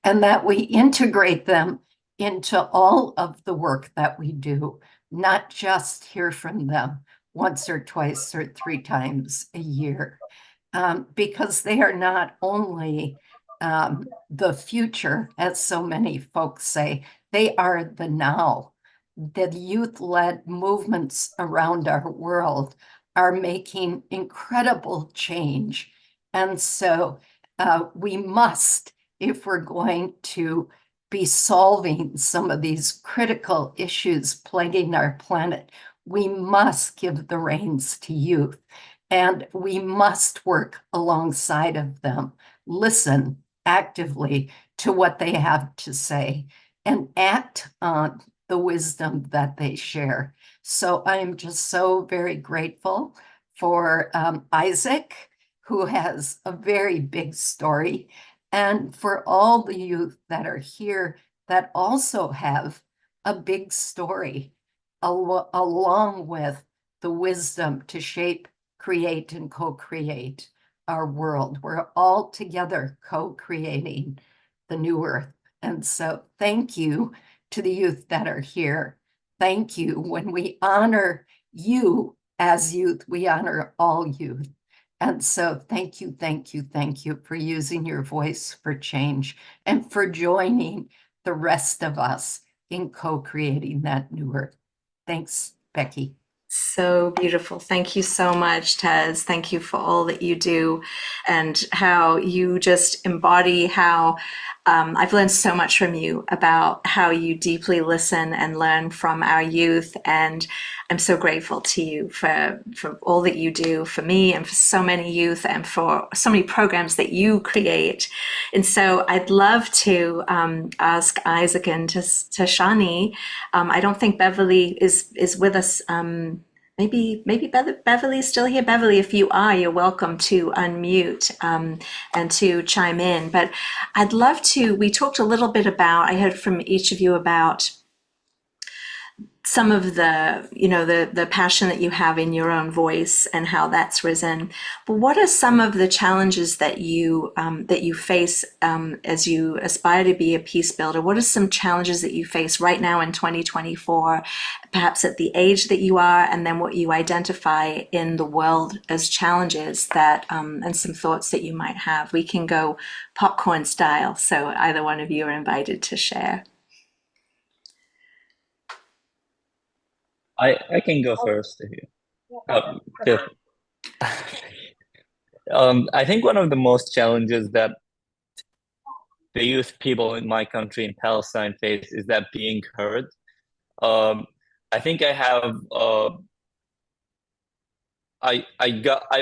and that we integrate them into all of the work that we do, not just hear from them once or twice or 3 times a year, because they are not only the future, as so many folks say, they are the now. The youth-led movements around our world are making incredible change. And so we must, if we're going to be solving some of these critical issues plaguing our planet, we must give the reins to youth, and we must work alongside of them, listen actively to what they have to say, and act on the wisdom that they share. So I am just so very grateful for Isaac, who has a very big story, and for all the youth that are here that also have a big story, along with the wisdom to shape, create, and co-create our world. We're all together co-creating the new earth. And so thank you to the youth that are here. Thank you. When we honor you as youth, we honor all youth. And so thank you, thank you, thank you for using your voice for change and for joining the rest of us in co-creating that new earth. Thanks, Becky. So beautiful. Thank you so much, Taz. Thank you for all that you do and how you just embody how I've learned so much from you about how you deeply listen and learn from our youth. And I'm so grateful to you for all that you do for me and for so many youth and for so many programs that you create. And so I'd love to ask Isaac and to Shani. I don't think Beverly is with us. Maybe Beverly's still here. Beverly, if you are, you're welcome to unmute and to chime in. But I'd love to, we talked a little bit about, I heard from each of you about some of the passion that you have in your own voice and how that's risen. But what are some of the challenges that you face as you aspire to be a peace builder? What are some challenges that you face right now in 2024, perhaps at the age that you are, and then what you identify in the world as challenges that and some thoughts that you might have? We can go popcorn style, so either one of you are invited to share. I can go first if you. I think one of the most challenges that the youth people in my country in Palestine face is that being heard. I think I have I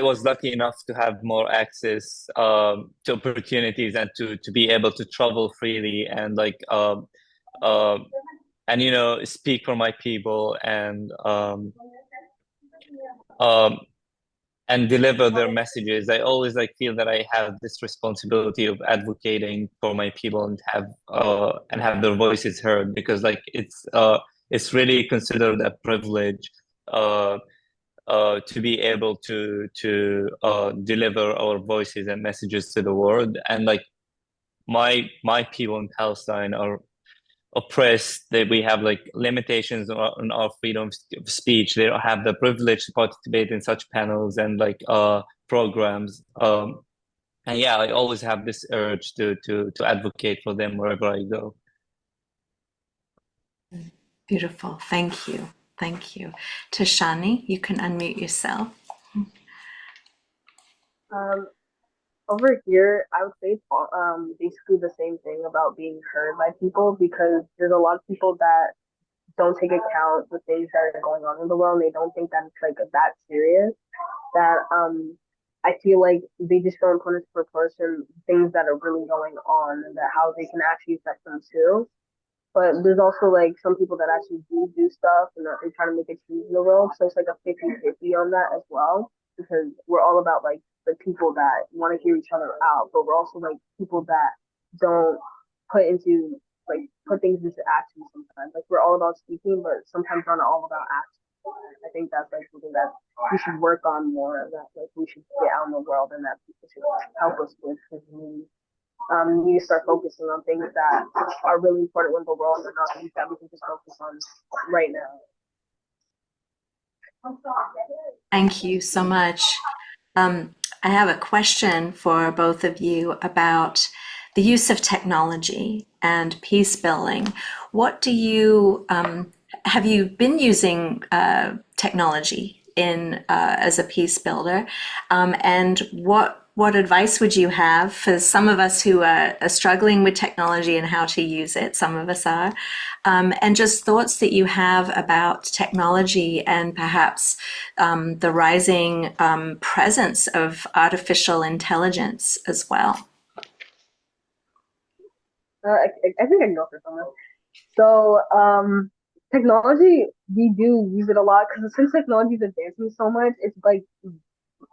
was lucky enough to have more access to opportunities and to be able to travel freely and and speak for my people and deliver their messages. I always feel that I have this responsibility of advocating for my people and have their voices heard, because it's really considered a privilege to be able to deliver our voices and messages to the world. And my people in Palestine are oppressed, that we have limitations on our freedom of speech. They don't have the privilege to participate in such panels and programs. And yeah, I always have this urge to advocate for them wherever I go. Beautiful. Thank you. Thank you. Tashani, you can unmute yourself. Over here, I would say basically the same thing about being heard by people, because there's a lot of people that don't take account the things that are going on in the world. And they don't think that it's that serious. That I feel like they just don't put into proportion things that are really going on and that how they can actually affect them too. But there's also some people that actually do stuff and that they try to make a change in the world. So it's a 50-50 on that as well, because we're all about the people that want to hear each other out, but we're also people that don't put things into action sometimes. We're all about speaking, but sometimes not all about action. I think that's something that we should work on more, that we should get out in the world and that people should help us with, because we need to start focusing on things that are really important in the world and not things that we can just focus on right now. Thank you so much. I have a question for both of you about the use of technology and peace building. What do you have you been using technology in as a peace builder, and what advice would you have for some of us who are struggling with technology and how to use it? Some of us are, and just thoughts that you have about technology and perhaps the rising presence of artificial intelligence as well. I think I can go for someone. So, technology, we do use it a lot because since technology is advancing so much, it's like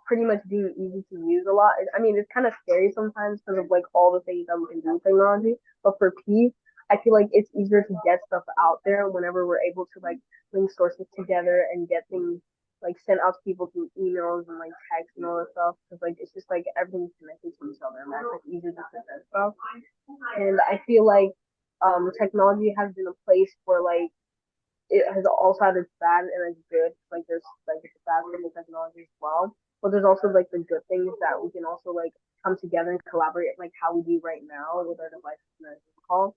pretty much being easy to use a lot. I mean, it's kind of scary sometimes because of like all the things that we can do with technology. But for peace, I feel like it's easier to get stuff out there whenever we're able to like link sources together and get things like sent out to people through emails and like text and all that stuff. Because like it's just like everything's connected to each other and that's like easier to send stuff. And I feel like technology has been a place where like it has also had its bad and its good. Like there's like it's bad with the technology as well. But there's also like the good things that we can also like come together and collaborate like how we do right now with our devices and our Zoom call,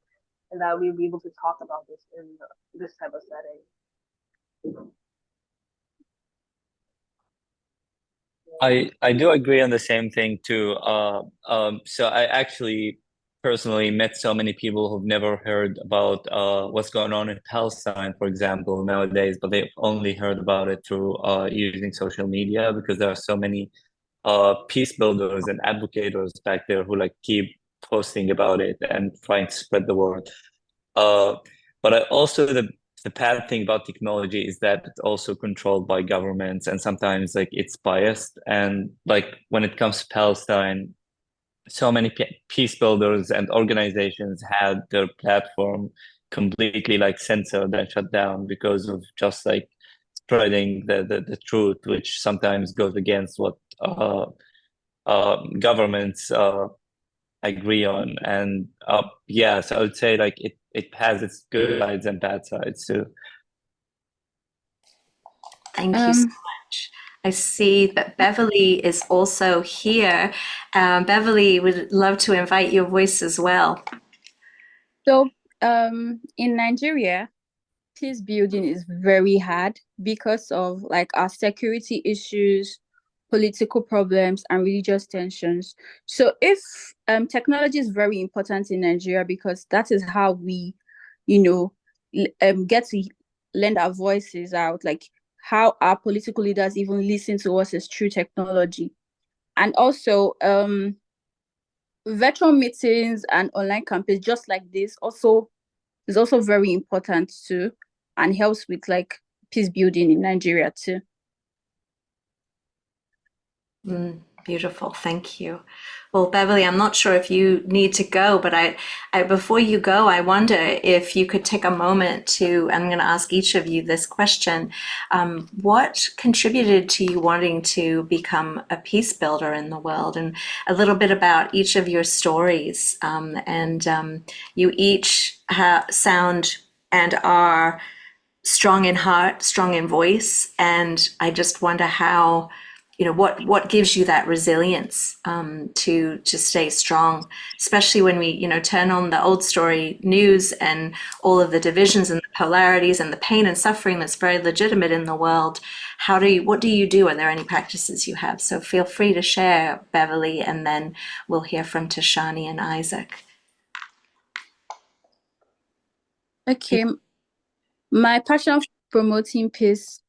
and that we'll be able to talk about this in this type of setting. I do agree on the same thing too. So I actually personally met so many people who've never heard about what's going on in Palestine, for example, nowadays, but they've only heard about it through using social media because there are so many peace builders and advocates back there who like keep posting about it and trying to spread the word. Uh, but I also the bad thing about technology is that it's also controlled by governments and sometimes like it's biased. And like when it comes to Palestine, so many peace builders and organizations had their platform completely like censored and shut down because of just like spreading the truth, which sometimes goes against what governments agree on. And yeah, so I would say like it has its good sides and bad sides too. Thank you so much. I see that Beverly is also here. Beverly, would love to invite your voice as well. So, in Nigeria, peace building is very hard because of like our security issues, political problems, and religious tensions. So, if technology is very important in Nigeria because that is how we, you know, get to lend our voices out, like how our political leaders even listen to us is through technology, and also virtual meetings and online campaigns just like this also is also very important too and helps with like peace building in Nigeria too. Beautiful, thank you. Well, Beverly, I'm not sure if you need to go, but I before you go, I wonder if you could take a moment to, I'm going to ask each of you this question. What contributed to you wanting to become a peace builder in the world? And a little bit about each of your stories. You each sound and are strong in heart, strong in voice. And I just wonder how, what gives you that resilience to stay strong, especially when we, turn on the old story news and all of the divisions and the polarities and the pain and suffering that's very legitimate in the world. What do you do? Are there any practices you have? So feel free to share, Beverly, and then we'll hear from Tashani and Isaac. Okay, my passion for promoting peace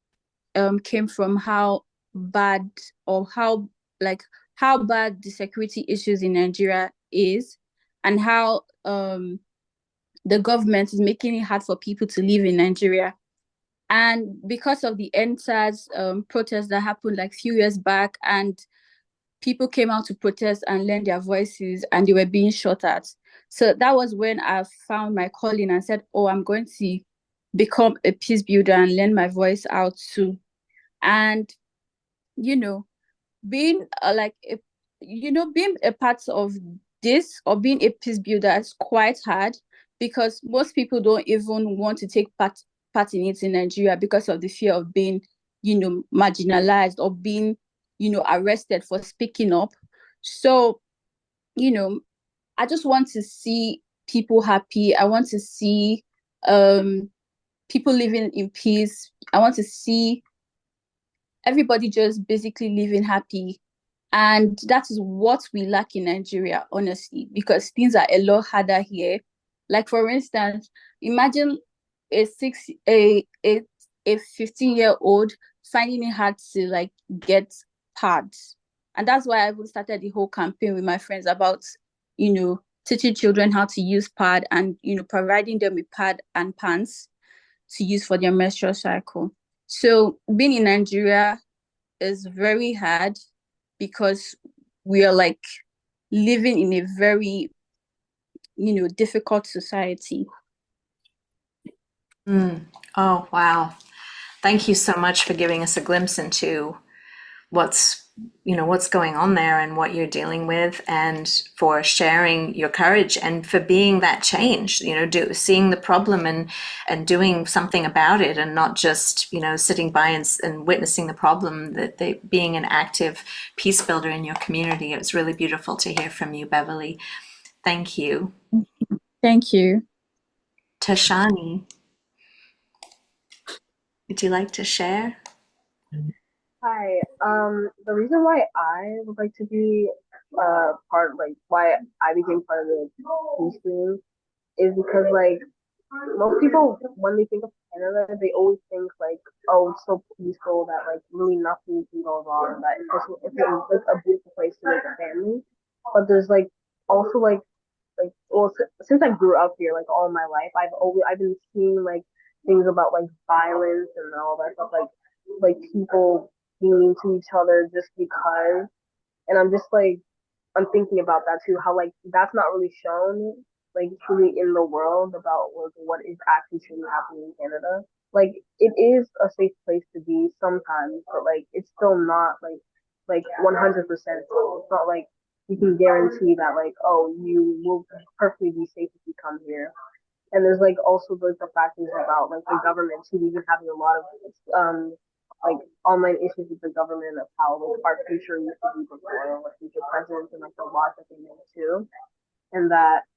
came from how bad or how bad the security issues in Nigeria is, and how the government is making it hard for people to live in Nigeria. And because of the NSAS protests that happened like few years back, and people came out to protest and lend their voices, and they were being shot at. So that was when I found my calling and said, oh, I'm going to become a peace builder and lend my voice out too. And being being a part of this or being a peace builder is quite hard because most people don't even want to take part in it in Nigeria because of the fear of being marginalized or being, arrested for speaking up. So, I just want to see people happy. I want to see people living in peace. I want to see everybody just basically living happy. And that is what we lack in Nigeria, honestly, because things are a lot harder here. Like, for instance, imagine a 15-year-old finding it hard to like get pads. And that's why I even started the whole campaign with my friends about, teaching children how to use pad and, providing them with pad and pants to use for their menstrual cycle. So being in Nigeria is very hard because we are like living in a very, difficult society. Oh, wow. Thank you so much for giving us a glimpse into what's going on there and what you're dealing with, and for sharing your courage and for being that change, seeing the problem and doing something about it, and not just sitting by and witnessing the problem, that they being an active peace builder in your community. It was really beautiful to hear from you, Beverly. Thank you. Thank you. Tashani, would you like to share? Hi. The reason why I would like to be part, like why I became part of the peace team, is because like most people, when they think of Canada, they always think like, oh, it's so peaceful that like really nothing can go wrong. That it's a beautiful place to make a family. But there's like also like well, since I grew up here like all my life, I've been seeing like things about like violence and all that stuff, like people being mean to each other just because. And I'm just like, I'm thinking about that too. How like that's not really shown like truly in the world about like what is actually truly happening in Canada. Like it is a safe place to be sometimes, but like it's still not like 100% safe. It's not like you can guarantee that like, oh, you will perfectly be safe if you come here. And there's like also like the factors about like the government too. We've been having a lot of like online issues with the government of how like our future used to be before, like future presidents and like the laws that they made too, and that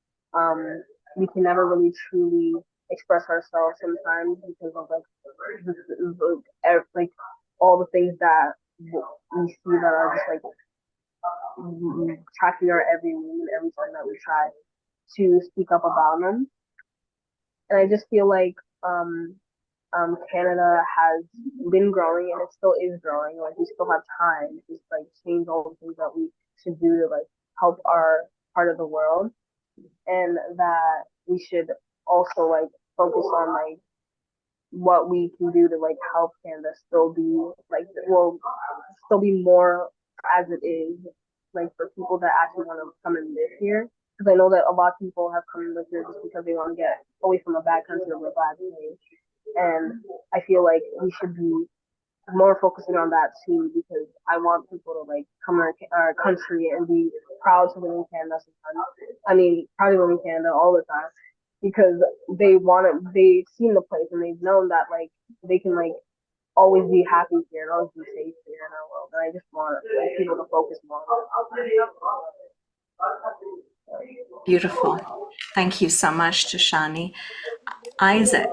we can never really truly express ourselves sometimes because of like all the things that we see that are just like tracking our every move and every time that we try to speak up about them. And I just feel like Canada has been growing and it still is growing. Like we still have time to just like change all the things that we should do to like help our part of the world, and that we should also like focus on like what we can do to like help Canada still be like still be more as it is, like for people that actually want to come and live here. Because I know that a lot of people have come and live here just because they want to get away from a bad country or a bad place. And I feel like we should be more focusing on that too, because I want people to like come to our country and be proud to live in Canada sometimes. I mean, proud to live in Canada all the time, because they've seen the place and they've known that like they can like always be happy here and always be safe here in our world. And I just want like people to focus more on that. Beautiful. Thank you so much, Tashani. Isaac.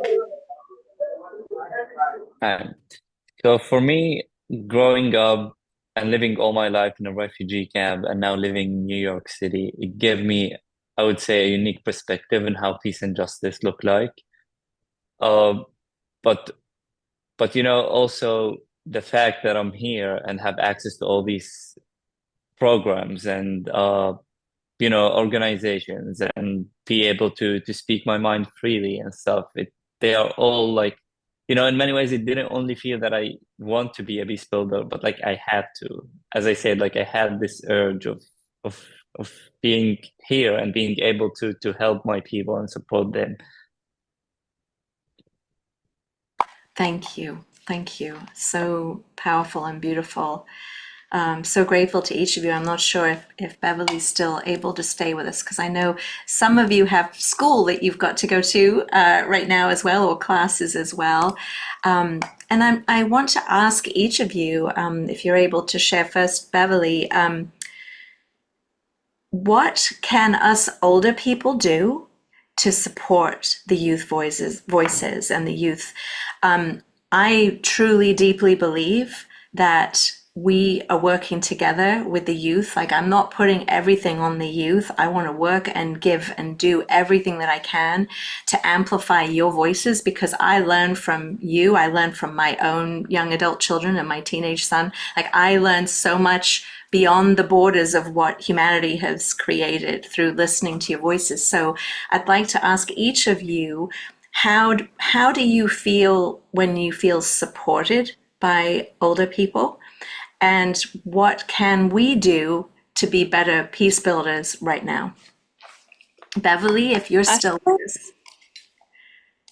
So for me, growing up and living all my life in a refugee camp and now living in New York City, it gave me, I would say, a unique perspective in how peace and justice look like. Uh, but also the fact that I'm here and have access to all these programs and organizations and be able to speak my mind freely and stuff. They are all like, in many ways, it didn't only feel that I want to be a beast builder, but like I had to. As I said, like I had this urge of of being here and being able to help my people and support them. Thank you. Thank you. So powerful and beautiful. So grateful to each of you. I'm not sure if Beverly's still able to stay with us, because I know some of you have school that you've got to go to right now as well, or classes as well. And I want to ask each of you, if you're able to share first, Beverly, what can us older people do to support the youth voices and the youth? I truly, deeply believe that we are working together with the youth. Like, I'm not putting everything on the youth. I want to work and give and do everything that I can to amplify your voices, because I learn from you. I learn from my own young adult children and my teenage son. Like, I learned so much beyond the borders of what humanity has created through listening to your voices. So I'd like to ask each of you, how do you feel when you feel supported by older people? And what can we do to be better peace builders right now? Beverly, if you're still with us.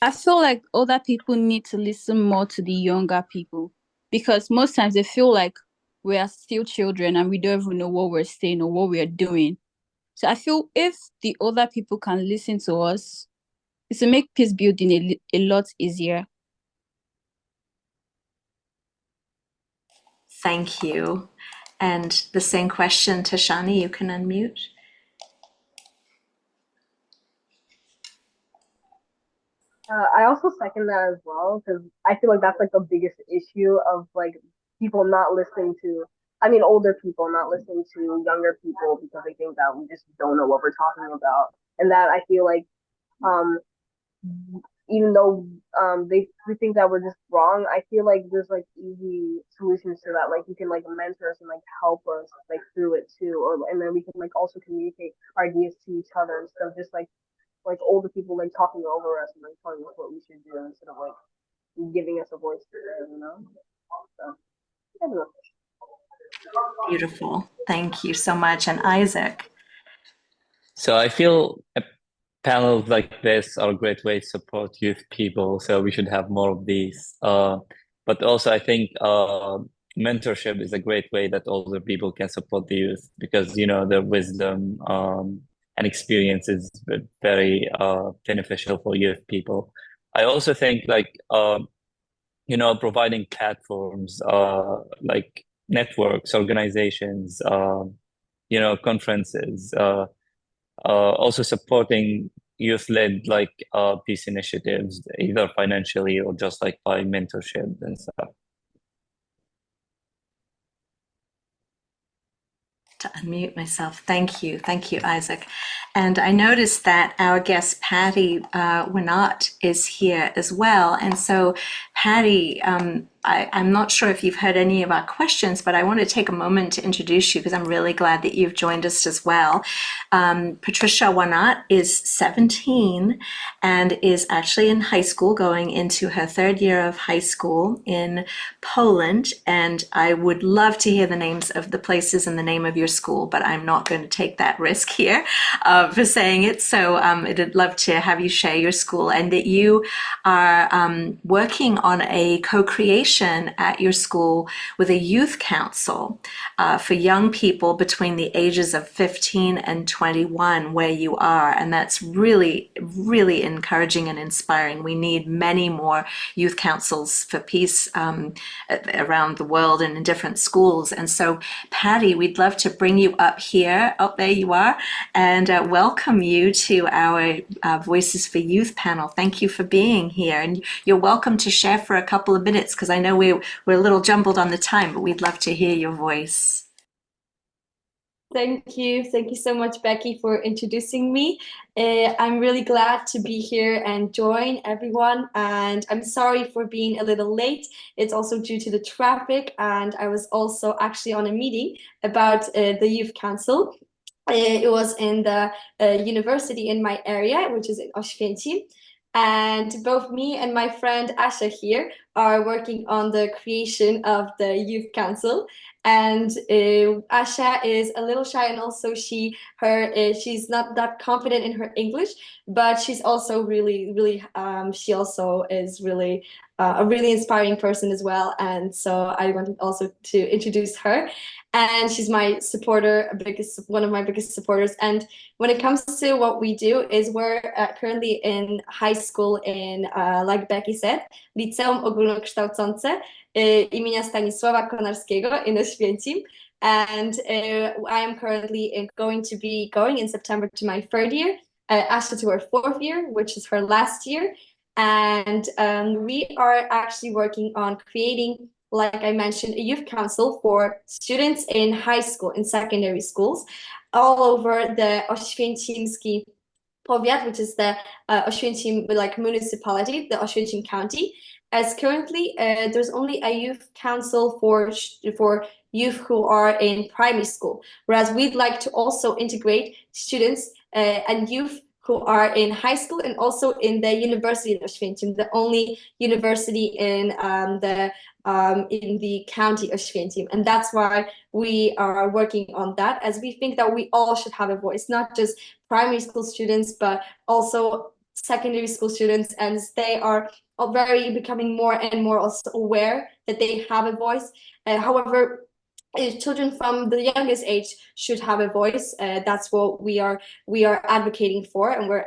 I feel like older people need to listen more to the younger people, because most times they feel like we are still children and we don't even know what we're saying or what we're doing. So I feel if the older people can listen to us, it's to make peace building a lot easier. Thank you. And the same question to Shani, you can unmute. I also second that as well, because I feel like that's like the biggest issue of like people not listening to. I mean, older people not listening to younger people because they think that we just don't know what we're talking about, and that I feel like um even though they we think that we're just wrong, I feel like there's like easy solutions to that. Like you can like mentor us and like help us like through it too, or and then we can like also communicate our ideas to each other instead of just like older people like talking over us and like telling us what we should do instead of like giving us a voice to it, you know? So I don't know. Beautiful. Thank you so much. And Isaac. So I feel panels like this are a great way to support youth people. So we should have more of these. But also I think mentorship is a great way that older people can support the youth, because you know their wisdom and experience is very beneficial for youth people. I also think like you know, providing platforms like networks, organizations, you know, conferences, also supporting youth-led like peace initiatives, either financially or just like by mentorship and stuff. To unmute myself. Thank you. Thank you, Isaac. And I noticed that our guest, Patty Winott, is here as well. And so, Patty, I'm not sure if you've heard any of our questions, but I want to take a moment to introduce you because I'm really glad that you've joined us as well. Patricia Winott is 17 and is actually in high school, going into her third year of high school in Poland. And I would love to hear the names of the places and the name of your school, but I'm not going to take that risk here for saying it. So I'd love to have you share your school, and that you are working on a co-creation at your school with a youth council for young people between the ages of 15 and 21 where you are. And that's really, really encouraging and inspiring. We need many more youth councils for peace around the world and in different schools. And so, Patty, we'd love to bring you up here. Oh, there you are. And welcome you to our Voices for Youth panel. Thank you for being here. And you're welcome to share for a couple of minutes, because I know we're a little jumbled on the time, but we'd love to hear your voice. Thank you. Thank you so much, Becky, for introducing me. I'm really glad to be here and join everyone. And I'm sorry for being a little late. It's also due to the traffic. And I was also actually on a meeting about the Youth Council. It was in the university in my area, which is in Oświęcim. And both me and my friend Asha here are working on the creation of the Youth Council. And Asha is a little shy, and also she's not that confident in her English, but she's also really she also is really a really inspiring person as well. And so I wanted also to introduce her. And she's my supporter, one of my biggest supporters. And when it comes to what we do is we're currently in high school in, like Becky said, Liceum Ogólnokształcące imienia Stanisława Konarskiego in Oświęcim. And I am currently going to be going in September to my third year, Asha to her fourth year, which is her last year. And we are actually working on creating, like I mentioned, a youth council for students in high school, in secondary schools, all over the Oświęcimski Powiat, which is the Oświęcim like municipality, the Oświęcim County. As currently, there's only a youth council for youth who are in primary school, whereas we'd like to also integrate students and youth who are in high school and also in the University of Oświęcim, the only university in the county of Oświęcim. And that's why we are working on that, as we think that we all should have a voice, not just primary school students, but also secondary school students, and they are becoming more and more also aware that they have a voice. However, children from the youngest age should have a voice. That's what we are advocating for, and we're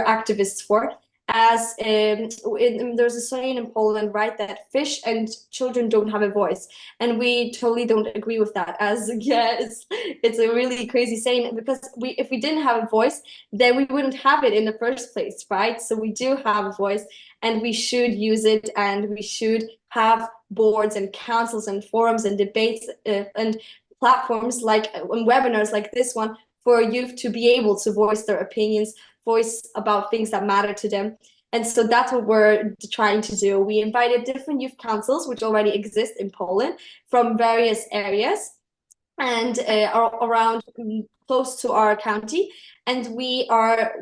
activists for. As there's a saying in Poland, right, that fish and children don't have a voice, and we totally don't agree with that. As it's a really crazy saying, because if we didn't have a voice, then we wouldn't have it in the first place, right? So we do have a voice, and we should use it, and we should have boards and councils and forums and debates and platforms like webinars like this one for youth to be able to voice their opinions, voice about things that matter to them. And so that's what we're trying to do. We invited different youth councils, which already exist in Poland, from various areas and are around close to our county. And we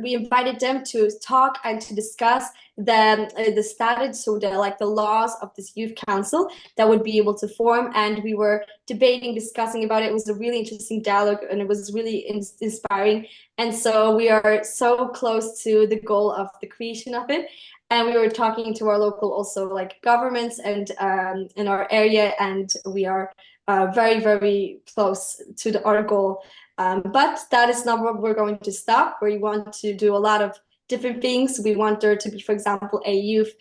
invited them to talk and to discuss the status, so the laws of this youth council that would be able to form. And we were debating, discussing about it. It was a really interesting dialogue, and it was really inspiring. And so we are so close to the goal of the creation of it. And we were talking to our local also like governments and in our area, and we are very close to our goal. But that is not what we're going to stop. We want to do a lot of different things. We want there to be, for example, a youth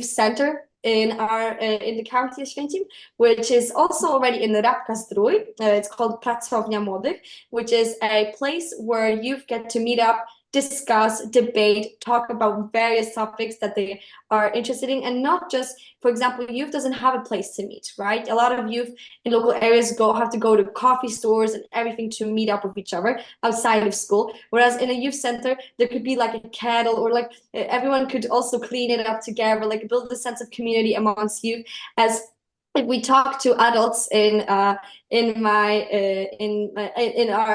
center in the county of Święcim, which is also already in the Rabka-Zdrój. It's called Pracownia Młodych, which is a place where youth get to meet up, discuss, debate, talk about various topics that they are interested in, and not just, for example, youth doesn't have a place to meet, right? A lot of youth in local areas have to go to coffee stores and everything to meet up with each other outside of school, whereas in a youth center there could be like a kettle, or like everyone could also clean it up together, like build a sense of community amongst youth. As if we talk to adults in our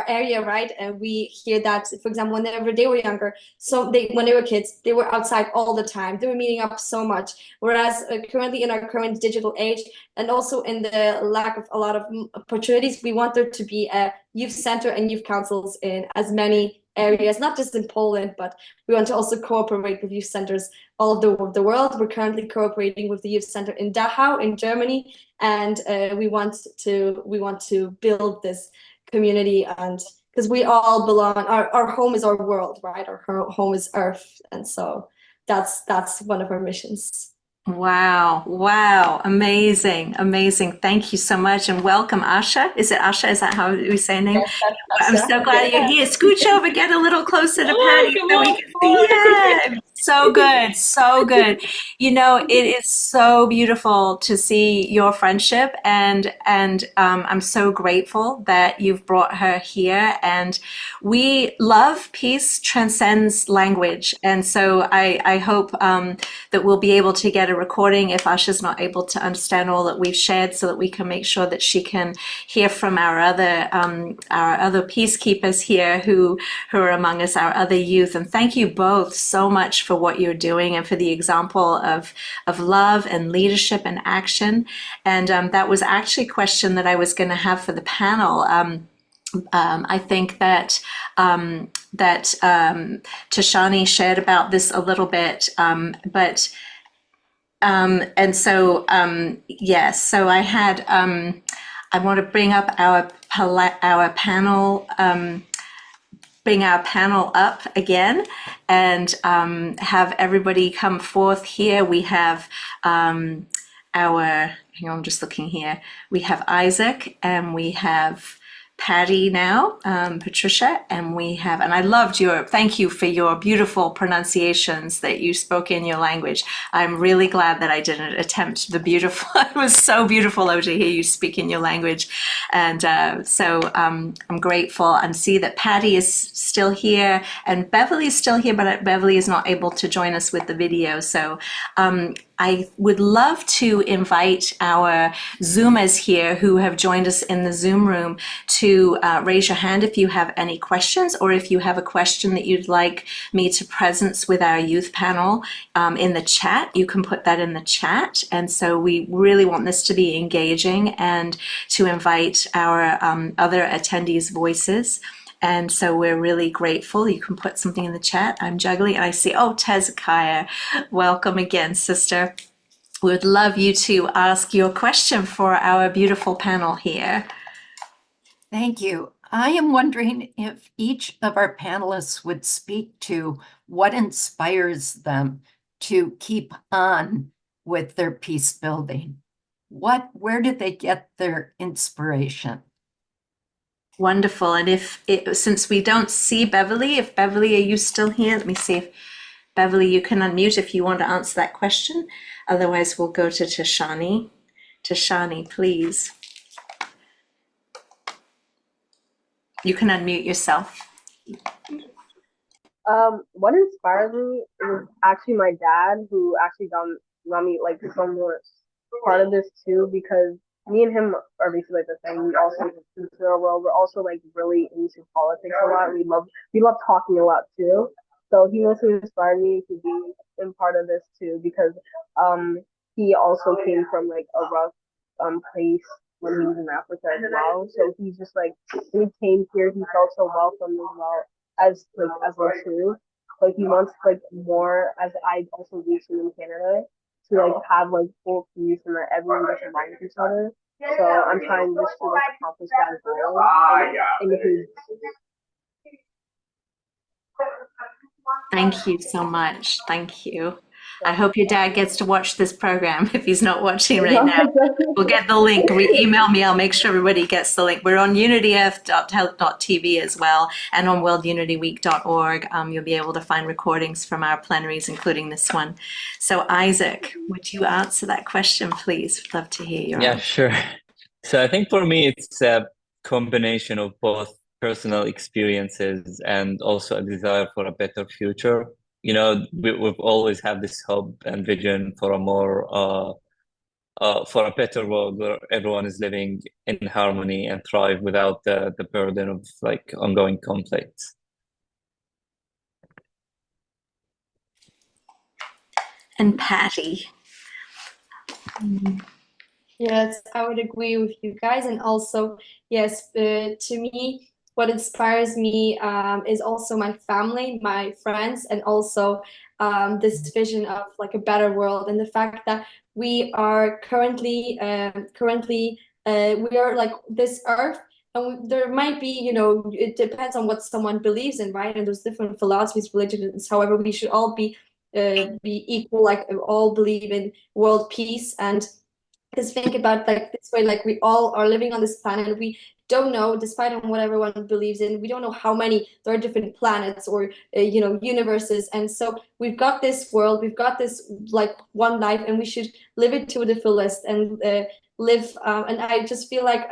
area, right, and we hear that, for example, whenever they were younger, when they were kids, they were outside all the time. They were meeting up so much. Whereas currently in our current digital age, and also in the lack of a lot of opportunities, we want there to be a youth center and youth councils in as many areas, not just in Poland, but we want to also cooperate with youth centers all over the world. We're currently cooperating with the youth center in Dachau in Germany, and we want to build this community, and because we all belong, our home is our world, right? Our home is Earth, and so that's one of our missions. Wow. Amazing. Thank you so much, and welcome, Asha. Is it Asha? Is that how we say your name? Yes, I'm so glad you're here. Scooch over, get a little closer to Patty so we can see. Yeah, so good. You know, it is so beautiful to see your friendship, and I'm so grateful that you've brought her here. And we love peace transcends language, and so I hope that we'll be able to get a a recording if Asha's not able to understand all that we've shared, so that we can make sure that she can hear from our other peacekeepers here who are among us, our other youth. And thank you both so much for what you're doing and for the example of love and leadership and action. And that was actually a question that I was going to have for the panel. I think that Tashani shared about this a little bit, and so yes. So I had I want to bring up our panel. Bring our panel up again and have everybody come forth here. We have hang on, I'm just looking here. We have Isaac and we have Patty now, Patricia, and I loved thank you for your beautiful pronunciations that you spoke in your language. I'm really glad that I didn't attempt the beautiful. It was so beautiful to hear you speak in your language. And so I'm grateful and see that Patty is still here and Beverly is still here, but Beverly is not able to join us with the video. So I would love to invite our Zoomers here who have joined us in the Zoom room to raise your hand if you have any questions, or if you have a question that you'd like me to presence with our youth panel in the chat. You can put that in the chat. And so we really want this to be engaging and to invite our other attendees' voices. And so we're really grateful. You can put something in the chat. I'm juggling and I see, Tezekiah, welcome again, sister. We would love you to ask your question for our beautiful panel here. Thank you. I am wondering if each of our panelists would speak to what inspires them to keep on with their peace building. Where did they get their inspiration? Wonderful. And since we don't see Beverly, are you still here? Let me see if Beverly, you can unmute if you want to answer that question. Otherwise, we'll go to Tashani. Tashani, please. You can unmute yourself. What inspires me is actually my dad, who actually got me like somewhat part of this too, because me and him are basically like the same. We also consider our world. We're also like really into politics a lot. We love talking a lot too. So he mostly inspired me to be in part of this too, because he also came from like a rough place when he was in Africa as well. So he's just like, when he came here, he felt so welcome as well as well too. Like he wants like more, as I also do too in Canada, to like have like full peace and that everyone gets along with each other. So I'm trying just to like accomplish that goal. Thank you so much. Thank you. I hope your dad gets to watch this program. If he's not watching right now, we'll get the link. Email me. I'll make sure everybody gets the link. We're on unityearth.tv as well, and on worldunityweek.org. You'll be able to find recordings from our plenaries, including this one. So Isaac, would you answer that question, please? We'd love to hear your answer. Sure. So I think for me, it's a combination of both personal experiences and also a desire for a better future. We've always had this hope and vision for a better world where everyone is living in harmony and thrive without the burden of like ongoing conflicts. And Patty. Yes, I would agree with you guys. And also, yes, to me, what inspires me is also my family, my friends, and also this vision of like a better world, and the fact that we are currently we are like this earth, and there might be, it depends on what someone believes in, right? And there's different philosophies, religions. However, we should all be equal, like all believe in world peace. And just think about like this way, like we all are living on this planet. We don't know, despite on what everyone believes in, we don't know how many there are different planets or universes. And so we've got this world, we've got this like one life, and we should live it to the fullest and live. And I just feel like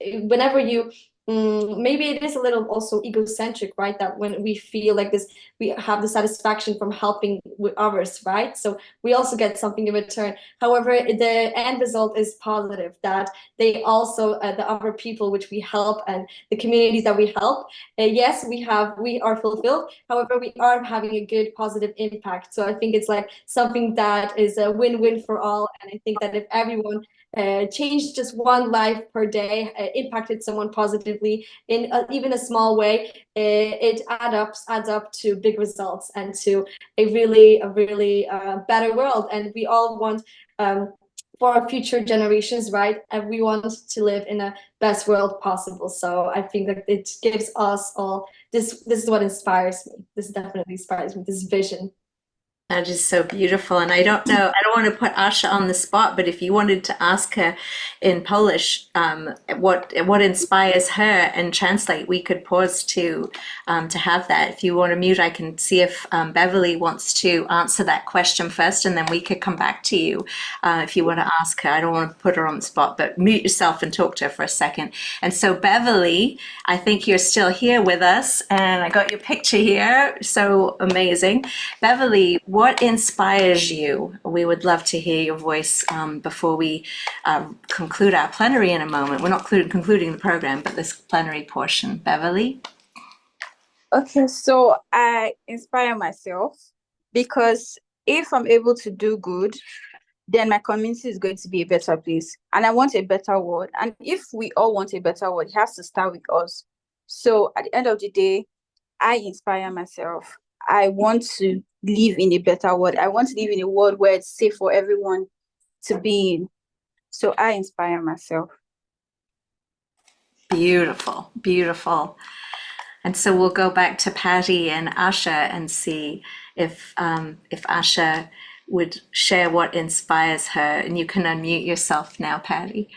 whenever you maybe it is a little also egocentric, right? That when we feel like this, we have the satisfaction from helping with others, right? So we also get something in return. However, the end result is positive, that they also, the other people which we help and the communities that we help, yes, we are fulfilled. However, we are having a good positive impact. So I think it's like something that is a win-win for all. And I think that if everyone changed just one life per day, impacted someone positively in even a small way, it adds up to big results and to a really better world. And we all want, for our future generations, right? And we want to live in a best world possible. So I think that it gives us all this. This is what inspires me. This definitely inspires me. This vision. That is so beautiful. And I don't know, I don't want to put Asha on the spot, but if you wanted to ask her in Polish, what inspires her and translate, we could pause to have that. If you want to mute, I can see if Beverly wants to answer that question first, and then we could come back to you if you want to ask her. I don't want to put her on the spot, but mute yourself and talk to her for a second. And so Beverly, I think you're still here with us, and I got your picture here. So amazing. Beverly, what inspires you? We would love to hear your voice before we conclude our plenary in a moment. We're not concluding the program, but this plenary portion. Beverly? Okay, so I inspire myself because if I'm able to do good, then my community is going to be a better place. And I want a better world. And if we all want a better world, it has to start with us. So at the end of the day, I inspire myself. I want to live in a better world. I want to live in a world where it's safe for everyone to be in. So I inspire myself. Beautiful, beautiful. And so we'll go back to Patty and Asha and see if Asha would share what inspires her. And you can unmute yourself now, Patty.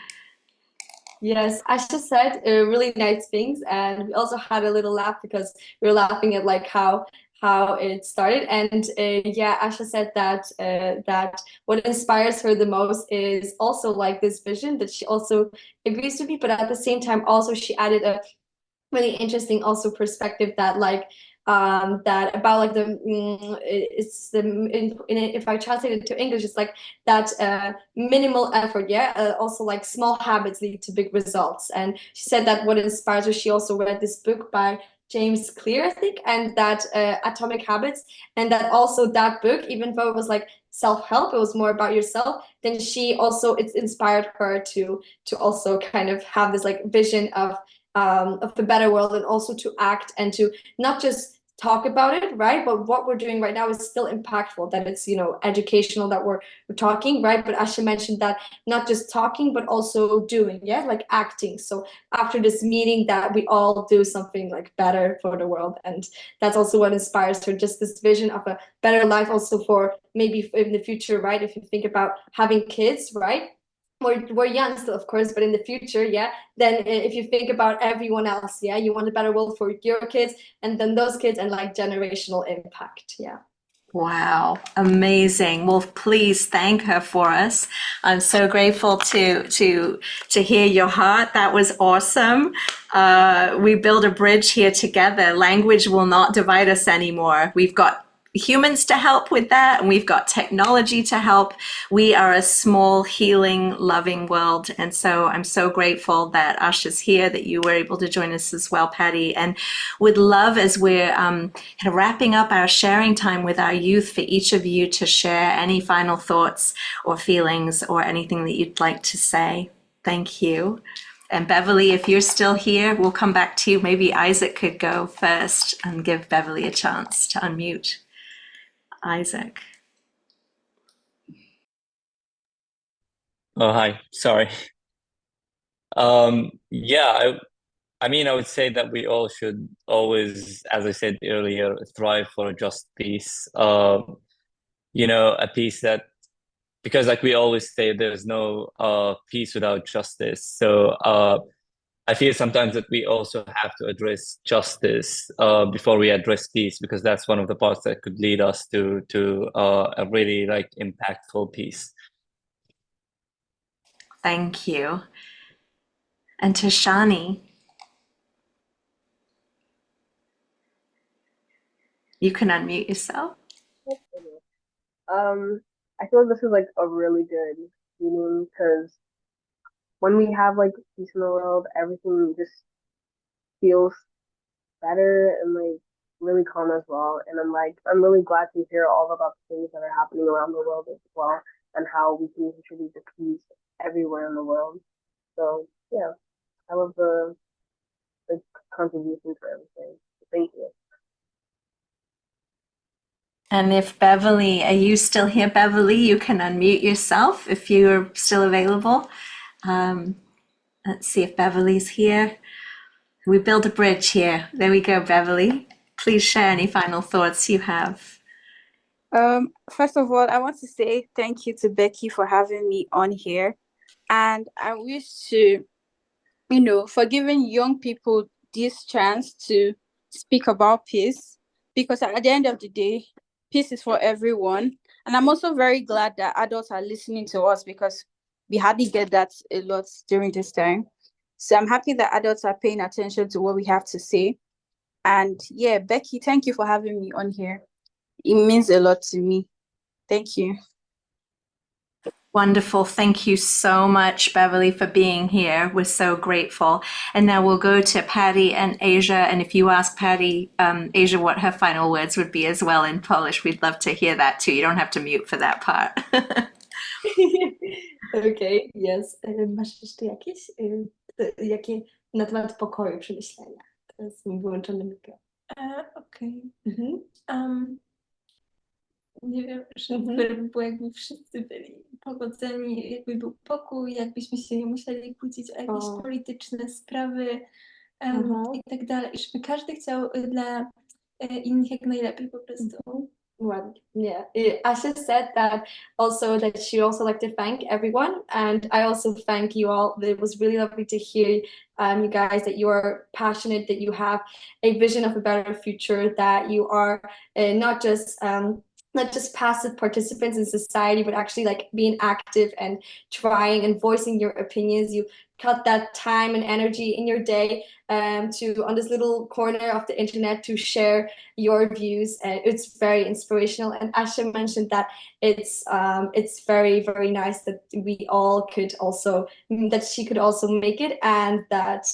Yes, Asha said really nice things, and we also had a little laugh because we were laughing at like how it started. And yeah, Asha said that that what inspires her the most is also like this vision that she also agrees to be, but at the same time also she added a really interesting also perspective that like that about like the it's the if I translate it to English, it's like that minimal effort, yeah, also like small habits lead to big results. And she said that what inspires her, she also read this book by James Clear, I think, and that Atomic Habits, and that also that book, even though it was like self-help, it was more about yourself, then she also, it's inspired her to also kind of have this like vision of the better world, and also to act and to not just talk about it, right? But what we're doing right now is still impactful, that it's, you know, educational, that we're talking, right? But Asha mentioned that not just talking, but also doing, yeah, like acting. So after this meeting, that we all do something like better for the world. And that's also what inspires her, just this vision of a better life also for maybe in the future, right? If you think about having kids, right? We're young still, of course, but in the future, yeah, then if you think about everyone else, yeah, you want a better world for your kids, and then those kids, and like generational impact. Yeah. Wow, amazing. Well, please thank her for us. I'm so grateful to hear your heart. That was awesome. We build a bridge here together. Language will not divide us anymore. We've got humans to help with that, and we've got technology to help. We are a small, healing, loving world. And so I'm so grateful that Asha's here, that you were able to join us as well, Patty. And would love, as we're kind of wrapping up our sharing time with our youth, for each of you to share any final thoughts or feelings or anything that you'd like to say. Thank you. And Beverly, if you're still here, we'll come back to you. Maybe Isaac could go first and give Beverly a chance to unmute. Isaac. Oh, hi. Sorry. Yeah, I mean, I would say that we all should always, as I said earlier, strive for a just peace. You know, a peace that, because like we always say, there's no peace without justice. So I feel sometimes that we also have to address justice before we address peace, because that's one of the parts that could lead us to a really like impactful peace. Thank you. And Tashani. You can unmute yourself. I feel like this is like a really good meeting because when we have like peace in the world, everything just feels better and like really calm as well. And I'm really glad to hear all about the things that are happening around the world as well and how we can contribute to peace everywhere in the world. So yeah, I love the contribution to everything. Thank you. And if Beverly, are you still here, Beverly? You can unmute yourself if you're still available. Let's see if Beverly's here. We build a bridge here. There we go, Beverly. Please share any final thoughts you have. First of all, I want to say thank you to Becky for having me on here. And I wish to, for giving young people this chance to speak about peace, because at the end of the day, peace is for everyone. And I'm also very glad that adults are listening to us because we hardly get that a lot during this time. So I'm happy that adults are paying attention to what we have to say. And yeah, Becky, thank you for having me on here. It means a lot to me. Thank you. Wonderful. Thank you so much, Beverly, for being here. We're so grateful. And now we'll go to Patty and Asia. And if you ask Patty, Asia, what her final words would be as well in Polish, we'd love to hear that too. You don't have to mute for that part. Okej, jest. Masz jeszcze jakieś, jakie na temat pokoju przemyślenia? Teraz mi wyłączony mikrofon. Okej. Mhm. Nie wiem, super by było, jakby wszyscy byli pogodzeni, jakby był pokój, jakbyśmy się nie musieli kłócić o jakieś polityczne sprawy i tak dalej. I żeby każdy chciał dla innych jak najlepiej po prostu. Well, yeah. Asha said that also that she also like to thank everyone, and I also thank you all. It was really lovely to hear you guys that you are passionate, that you have a vision of a better future, that you are not just passive participants in society, but actually like being active and trying and voicing your opinions. You cut that time and energy in your day to on this little corner of the internet to share your views, and it's very inspirational. And Asha mentioned that it's very, very nice that we all could also that she could also make it, and that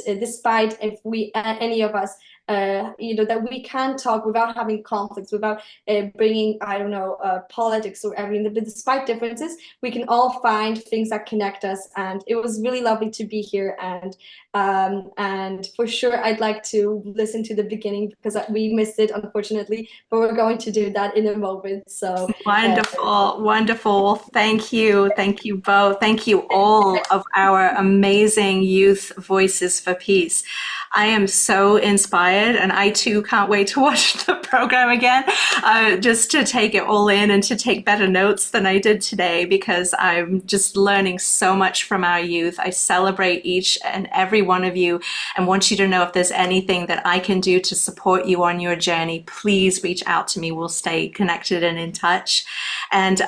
despite if we any of us that we can talk without having conflicts, without bringing, I don't know, politics or everything. But despite differences, we can all find things that connect us. And it was really lovely to be here. And for sure, I'd like to listen to the beginning because we missed it, unfortunately. But we're going to do that in a moment. So Wonderful, wonderful. Well, thank you. Thank you both. Thank you all of our amazing youth voices for peace. I am so inspired, and I too can't wait to watch the program again, just to take it all in and to take better notes than I did today, because I'm just learning so much from our youth. I celebrate each and every one of you and want you to know if there's anything that I can do to support you on your journey, please reach out to me. We'll stay connected and in touch. And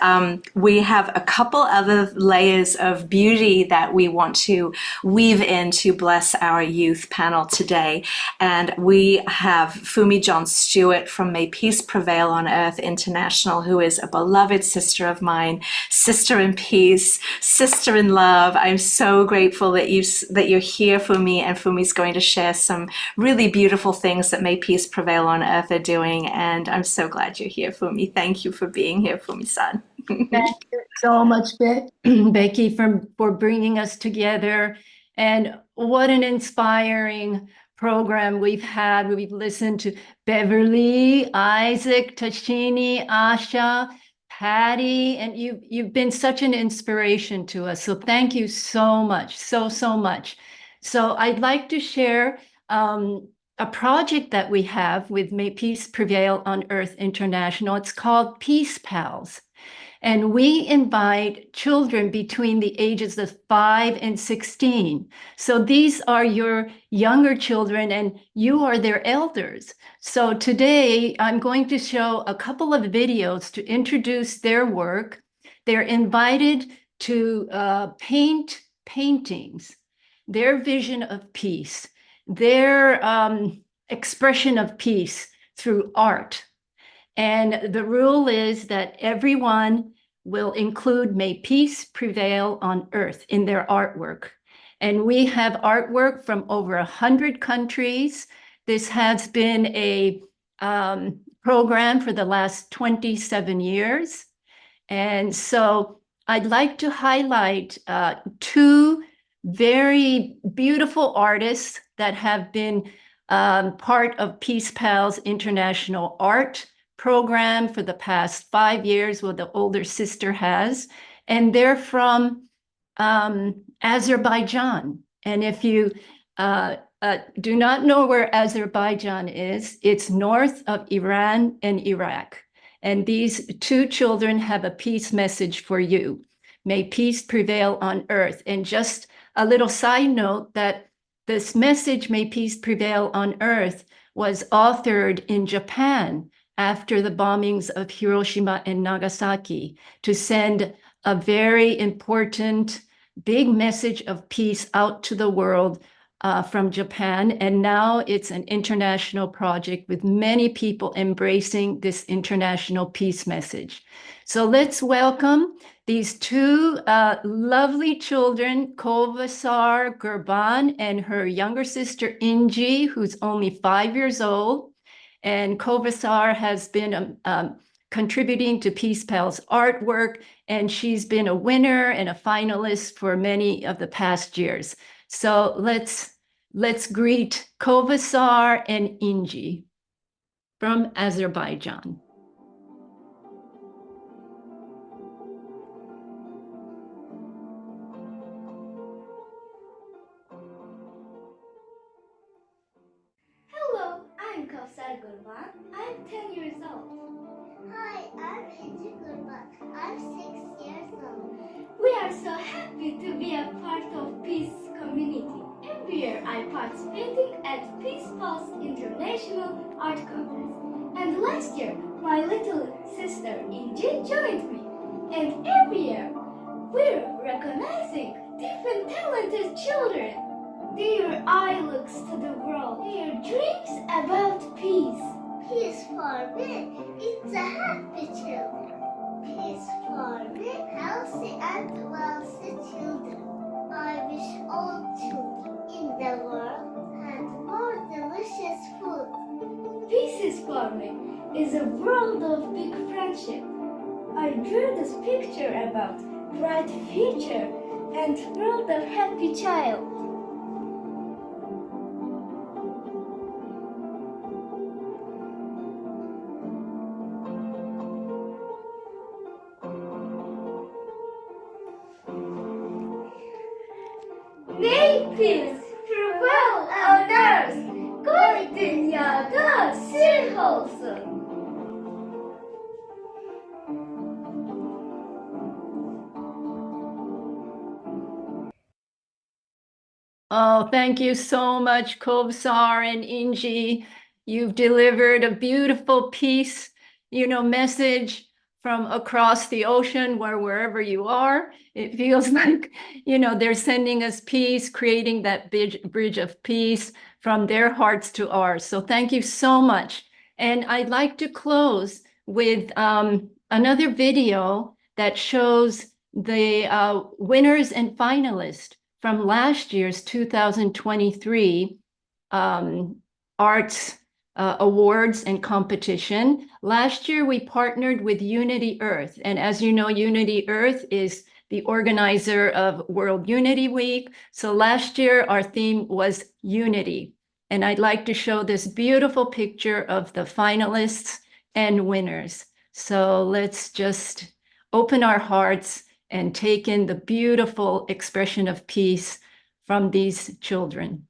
we have a couple other layers of beauty that we want to weave in to bless our youth panel today. And we have Fumi John Stewart from May Peace Prevail on Earth International, who is a beloved sister of mine, sister in peace, sister in love. I'm so grateful that you're here, Fumi, and Fumi's going to share some really beautiful things that May Peace Prevail on Earth are doing. And I'm so glad you're here, Fumi. Thank you for being here, Fumi-san. Thank you so much, Becky, for bringing us together. And what an inspiring program we've had. We've listened to Beverly, Isaac, Tashini, Asha, Patty, and you've been such an inspiration to us. So thank you so much, so much. So I'd like to share a project that we have with May Peace Prevail on Earth International. It's called Peace Pals. And we invite children between the ages of 5 and 16. So these are your younger children and you are their elders. So today I'm going to show a couple of videos to introduce their work. They're invited to paint paintings, their vision of peace, their expression of peace through art. And the rule is that everyone will include "May peace prevail on earth" in their artwork. And we have artwork from over 100 countries. This has been a program for the last 27 years. And so I'd like to highlight two very beautiful artists that have been part of Peace Pal's international art program for the past 5 years, well, the older sister has, and they're from Azerbaijan. And if you do not know where Azerbaijan is, it's north of Iran and Iraq. And these two children have a peace message for you. May peace prevail on earth. And just a little side note that this message, "May peace prevail on earth," was authored in Japan after the bombings of Hiroshima and Nagasaki to send a very important, big message of peace out to the world from Japan. And now it's an international project with many people embracing this international peace message. So let's welcome these two lovely children, Kovasar Gurban and her younger sister Inji, who's only 5 years old. And Kovasar has been contributing to Peace Pal's artwork, and she's been a winner and a finalist for many of the past years. So let's greet Kovasar and Inji from Azerbaijan. Hello, I'm Kavsar Gurban. I'm 10 years old. Hi, I'm Inji Gurban. I'm 6 years old. We are so happy to be a part of Peace community. Every year I participating at Peace Pulse International Art Congress. And last year, my little sister Inji joined me. And every year, we're recognizing different talented children. Their eye looks to the world. Their dreams about peace. Peace for me, it's a happy children. Peace for me, healthy and wealthy children. I wish all children in the world had more delicious food. Peace is for me is a world of big friendship. I drew this picture about bright future and world of happy child. May peace prevail on earth. Koy dünyada sır olsun. Oh, thank you so much, Kovsar and Inji. You've delivered a beautiful peace, message from across the ocean, wherever you are. It feels like, they're sending us peace, creating that bridge of peace from their hearts to ours. So thank you so much. And I'd like to close with another video that shows the winners and finalists from last year's 2023 arts awards and competition. Last year, we partnered with Unity Earth. And as you know, Unity Earth is the organizer of World Unity Week. So last year, our theme was unity. And I'd like to show this beautiful picture of the finalists and winners. So let's just open our hearts and take in the beautiful expression of peace from these children. Children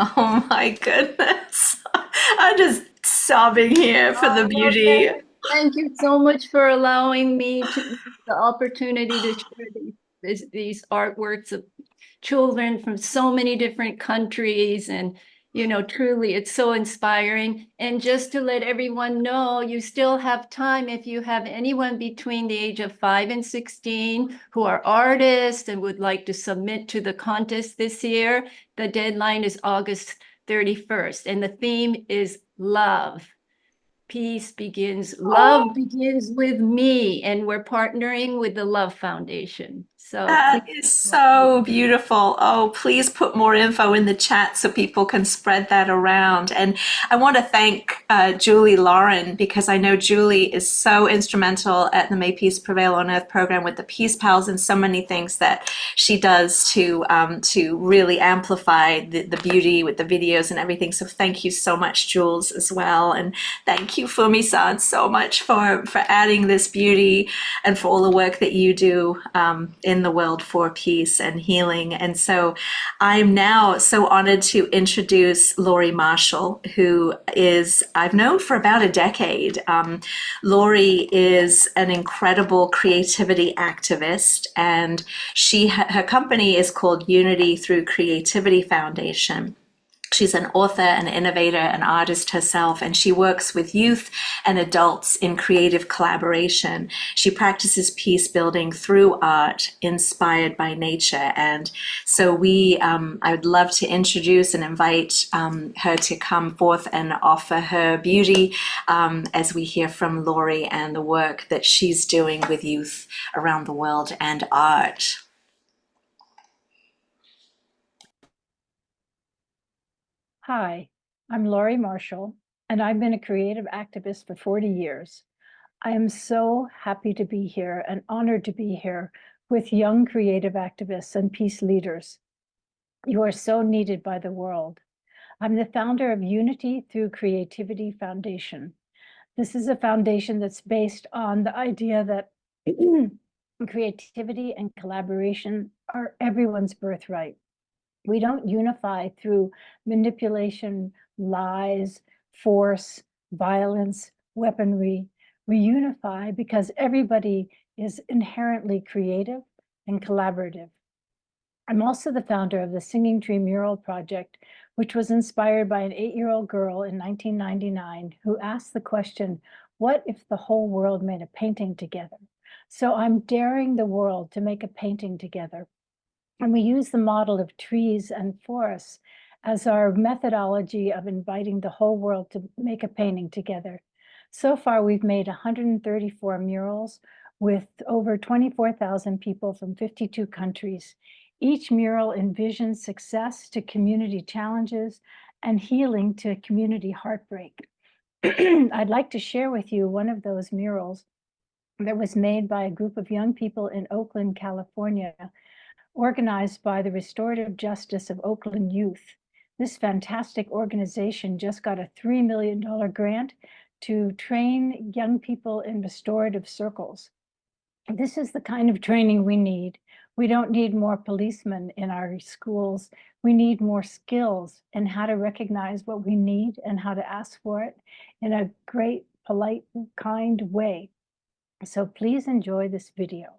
Oh my goodness. I'm just sobbing here for the beauty. Thank you so much for allowing me the opportunity to share these artworks of children from so many different countries. And, you know, truly, it's so inspiring. And just to let everyone know, you still have time if you have anyone between the age of 5 and 16 who are artists and would like to submit to the contest this year. The deadline is August 31st, and the theme is love. Peace begins, love begins with me, and we're partnering with the Love Foundation. So That please. is so beautiful. Oh, please put more info in the chat so people can spread that around. And I want to thank Julie Lauren, because I know Julie is so instrumental at the May Peace Prevail on Earth program with the Peace Pals and so many things that she does to really amplify the beauty with the videos and everything. So thank you so much, Jules, as well. And thank you, Fumi-san, so much for adding this beauty and for all the work that you do in the world for peace and healing. And so I'm now so honored to introduce Laurie Marshall, who is, I've known for about a decade. Laurie is an incredible creativity activist, and her company is called Unity Through Creativity Foundation. She's an author, an innovator, an artist herself, and she works with youth and adults in creative collaboration. She practices peace building through art inspired by nature. And so I would love to introduce and invite her to come forth and offer her beauty as we hear from Laurie and the work that she's doing with youth around the world and art. Hi, I'm Laurie Marshall, and I've been a creative activist for 40 years. I am so happy to be here and honored to be here with young creative activists and peace leaders. You are so needed by the world. I'm the founder of Unity Through Creativity Foundation. This is a foundation that's based on the idea that creativity and collaboration are everyone's birthright. We don't unify through manipulation, lies, force, violence, weaponry. We unify because everybody is inherently creative and collaborative. I'm also the founder of the Singing Tree Mural Project, which was inspired by an 8-year-old girl in 1999 who asked the question, what if the whole world made a painting together? So I'm daring the world to make a painting together. And we use the model of trees and forests as our methodology of inviting the whole world to make a painting together. So far, we've made 134 murals with over 24,000 people from 52 countries. Each mural envisions success to community challenges and healing to community heartbreak. I'd like to share with you one of those murals that was made by a group of young people in Oakland, California, organized by the Restorative Justice of Oakland Youth. This fantastic organization just got a $3 million grant to train young people in restorative circles. This is the kind of training we need. We don't need more policemen in our schools. We need more skills in how to recognize what we need and how to ask for it in a great, polite, kind way. So please enjoy this video.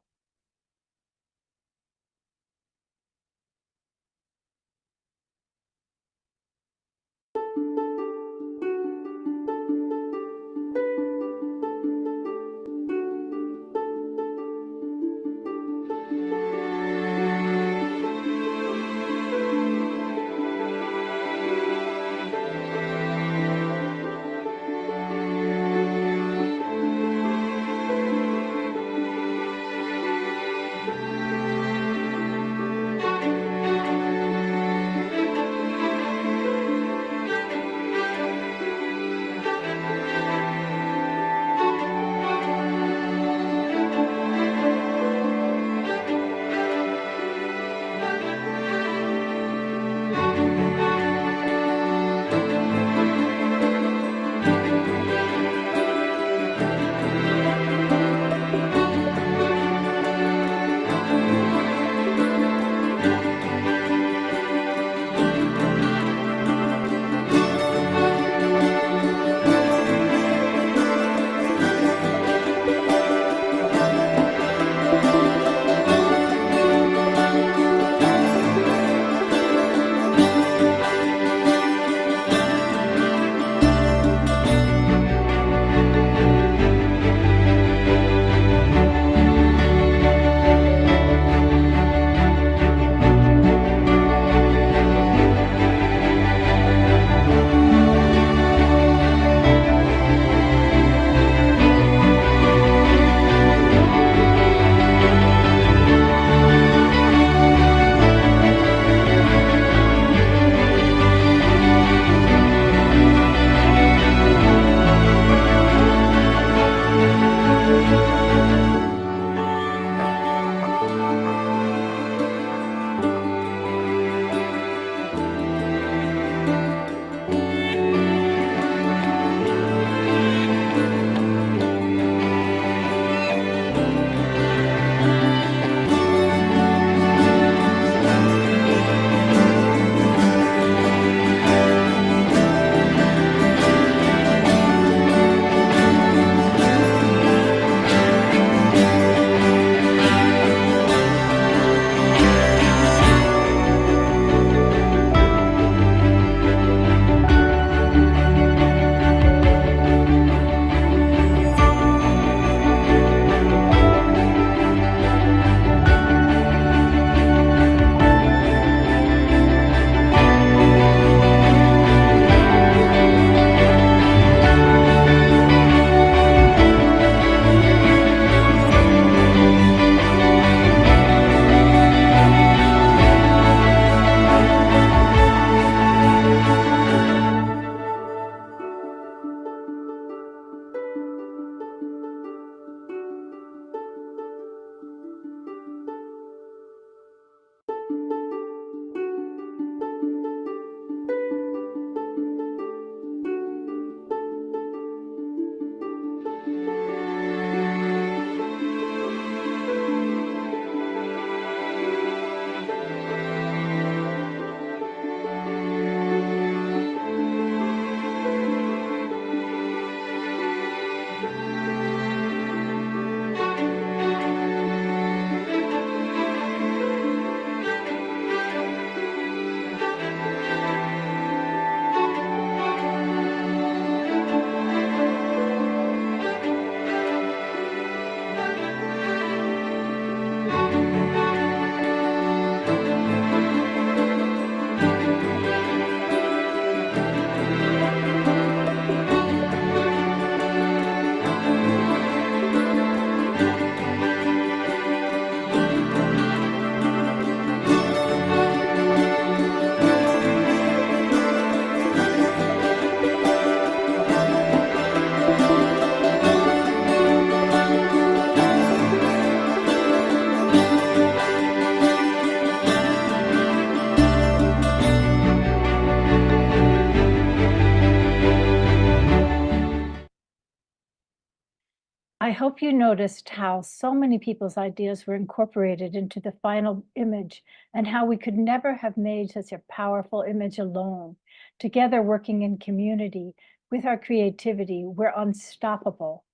hope you noticed how so many people's ideas were incorporated into the final image and how we could never have made such a powerful image alone. Together, working in community with our creativity, we're unstoppable.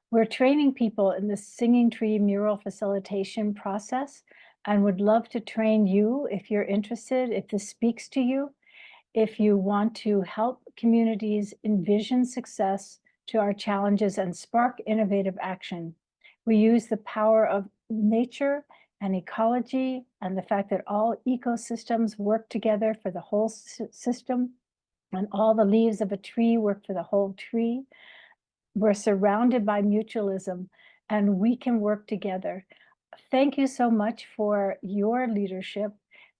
We're training people in the Singing Tree mural facilitation process and would love to train you if you're interested, if this speaks to you, if you want to help communities envision success to our challenges and spark innovative action. We use the power of nature and ecology and the fact that all ecosystems work together for the whole system and all the leaves of a tree work for the whole tree. We're surrounded by mutualism and we can work together. Thank you so much for your leadership.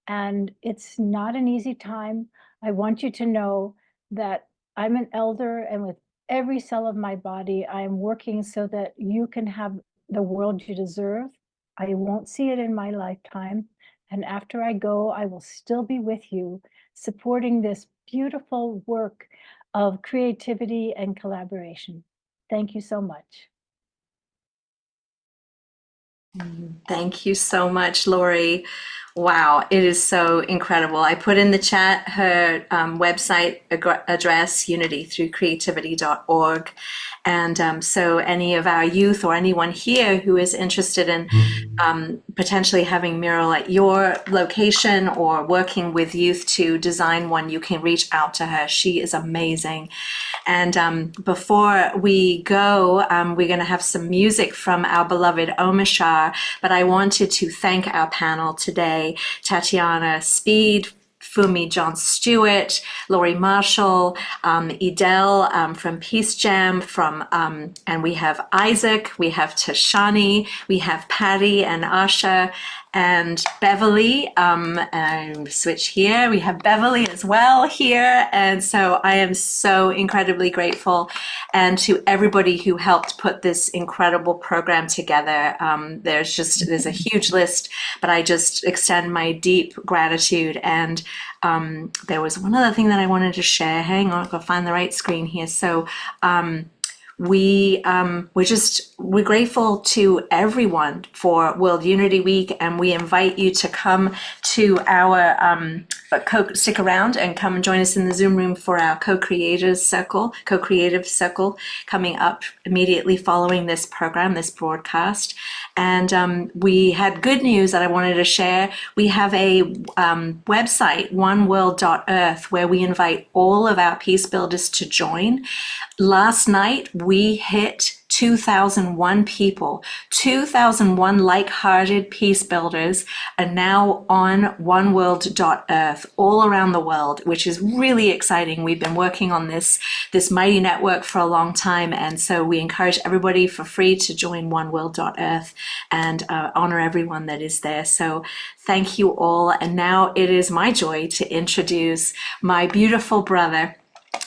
And it's not an easy time. I want you to know that I'm an elder, and with every cell of my body, I am working so that you can have the world you deserve. I won't see it in my lifetime. And after I go, I will still be with you, supporting this beautiful work of creativity and collaboration. Thank you so much. Thank you so much, Lori. Wow, it is so incredible. I put in the chat her website address, unitythroughcreativity.org. And so any of our youth or anyone here who is interested in potentially having mural at your location or working with youth to design one, you can reach out to her. She is amazing. And before we go, we're going to have some music from our beloved Omashar, but I wanted to thank our panel today, Tatiana Speed, Fumi John Stewart, Laurie Marshall, Edel from PeaceJam, and we have Isaac, we have Tashani, we have Patty and Asha, and Beverly, and switch here. We have Beverly as well here. And so I am so incredibly grateful. And to everybody who helped put this incredible program together. There's a huge list, but I just extend my deep gratitude. And there was one other thing that I wanted to share. Hang on, I've got to find the right screen here. So we're grateful to everyone for World Unity Week, and we invite you to come to our stick around and come and join us in the Zoom room for our co-creative circle coming up immediately following this program, this broadcast. And we had good news that I wanted to share. We have a website, oneworld.earth, where we invite all of our peace builders to join. Last night, we hit 2001 people. 2001 like-hearted peace builders are now on oneworld.earth all around the world, which is really exciting. We've been working on this mighty network for a long time, and so we encourage everybody for free to join oneworld.earth and honor everyone that is there. So thank you all. And now it is my joy to introduce my beautiful brother.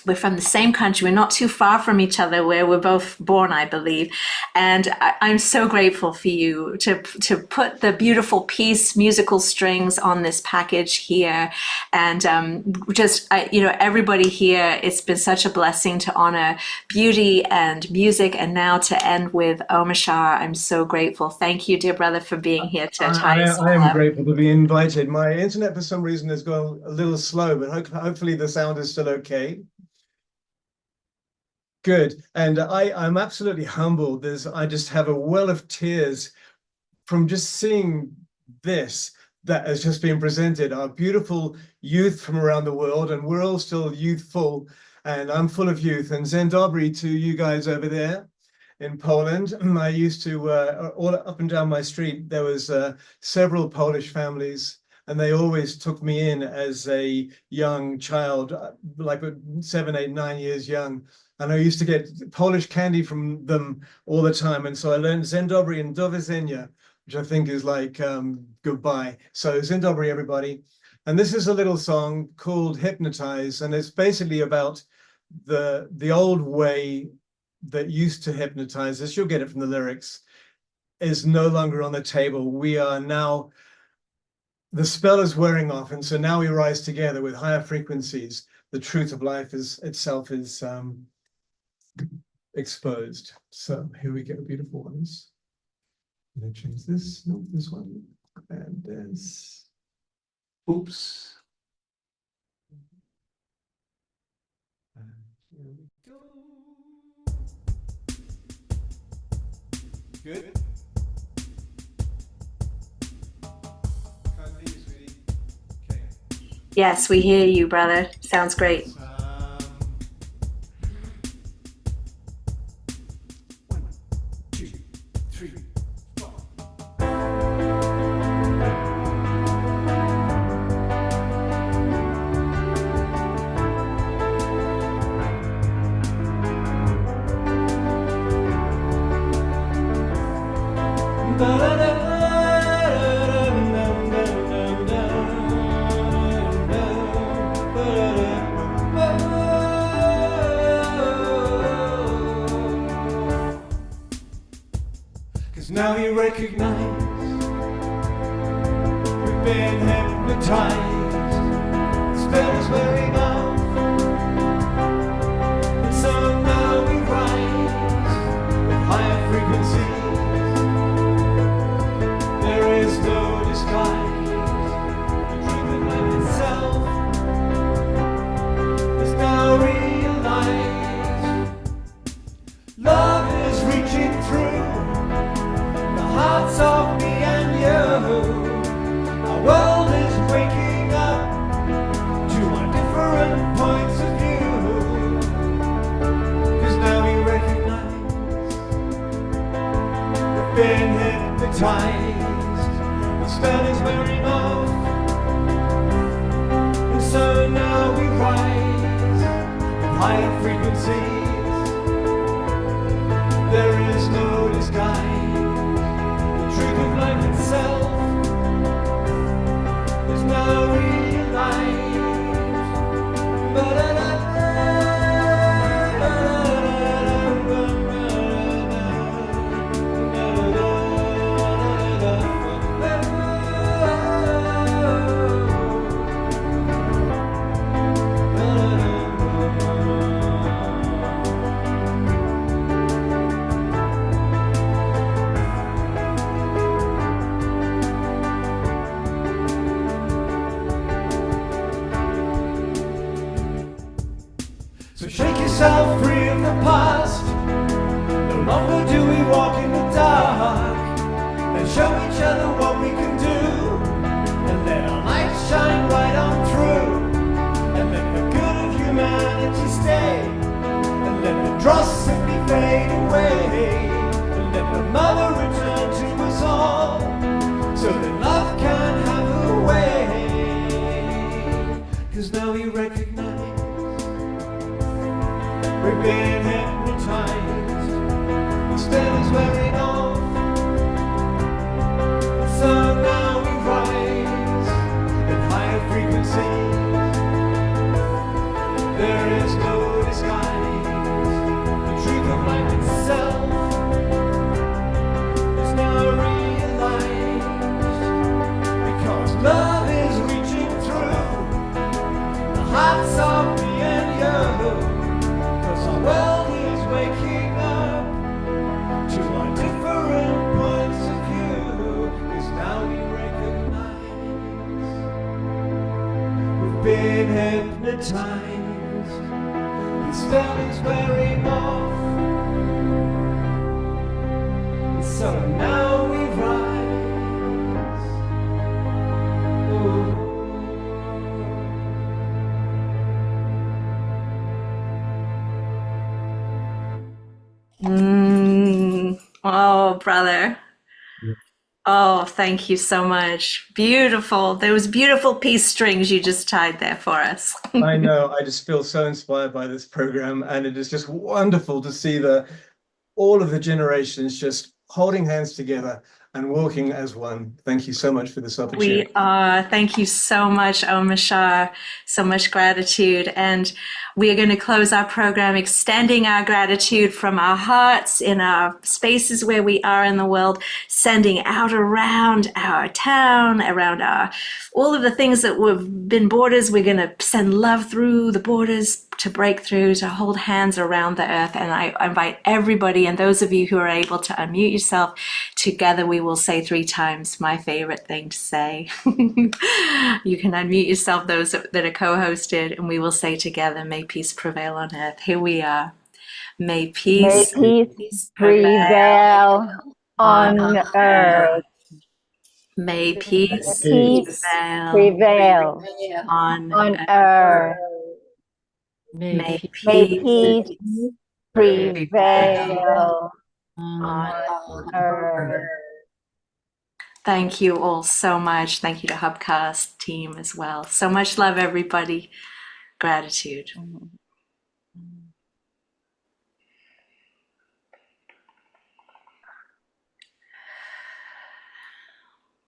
We're from the same country. We're not too far from each other, where we're both born, I believe. And I'm so grateful for you to put the beautiful peace musical strings on this package here. And everybody here, it's been such a blessing to honor beauty and music. And now to end with Omashar, I'm so grateful. Thank you, dear brother, for being here to tie us all I am up. grateful to be invited. My internet, for some reason, has gone a little slow, but hopefully the sound is still okay. Good. And I'm absolutely humbled. I just have a well of tears from just seeing this that has just been presented. Our beautiful youth from around the world, and we're all still youthful, and I'm full of youth. And Dzień dobry to you guys over there in Poland. I used to, all up and down my street, there was several Polish families, and they always took me in as a young child, like 7, 8, 9 years young. And I used to get Polish candy from them all the time. And so I learned Dzień dobry and do widzenia, which I think is like goodbye. So Dzień dobry, everybody. And this is a little song called Hypnotize. And it's basically about the old way that used to hypnotize us. You'll get it from the lyrics, is no longer on the table. We are now, the spell is wearing off. And so now we rise together with higher frequencies. The truth of life itself is exposed. So here we go, beautiful ones. I'm gonna change this, no, this one, and this. Oops. And here we go. Good. Can't leave, sweetie. Okay. Yes, we hear you, brother. Sounds great. 1, 2, 3, 4. Cause now you recognize we've been hypnotized. The spell is wearing off, and so now we rise with higher frequencies. There is no disguise. The truth of life itself is now realized. Love is reaching through the hearts of me and you. Our world is waking up to our different points of view. Cause now we recognize we've been hypnotized. The spell is wearing off, and so now we rise with higher frequencies. There is no disguise. The truth of life itself is now realized. So shake yourself free of the past. No longer do we walk in the dark. And show each other what we can do. And let our light shine right on through. And let the good of humanity stay. And let the dross simply fade away. And let the mother return to us all. So that love can have her way. Cause now we recognize we've been hypnotized. The spell is wearing off, so now we rise at higher frequencies. There is no disguise. The truth of life itself is now realized. Because love is reaching through the hearts of me and you. Our world is waking up to our different points of view. Cause now we recognize we've been hypnotized. The spell is wearing off, and so now we rise. Ooh. Oh, brother. Oh, thank you so much. Beautiful. Those beautiful peace strings you just tied there for us. I know, I just feel so inspired by this program, and it is just wonderful to see all of the generations just holding hands together. and walking as one. Thank you so much for this opportunity. We are. Thank you so much, Omashar. So much gratitude. And we are going to close our program extending our gratitude from our hearts in our spaces where we are in the world, sending out around our town, around our all of the things that have been borders. We're going to send love through the borders to break through, to hold hands around the earth. And I invite everybody, and those of you who are able to unmute yourself, together we will say 3 times my favorite thing to say. You can unmute yourself, those that are co-hosted, and we will say together, may peace prevail on earth. Here we are. May May peace peace prevail prevail on earth. May peace Peace prevail prevail on on earth. earth. May May peace peace prevail on earth. Thank you all so much. Thank you to Hubcast team as well. So much love, everybody. Gratitude.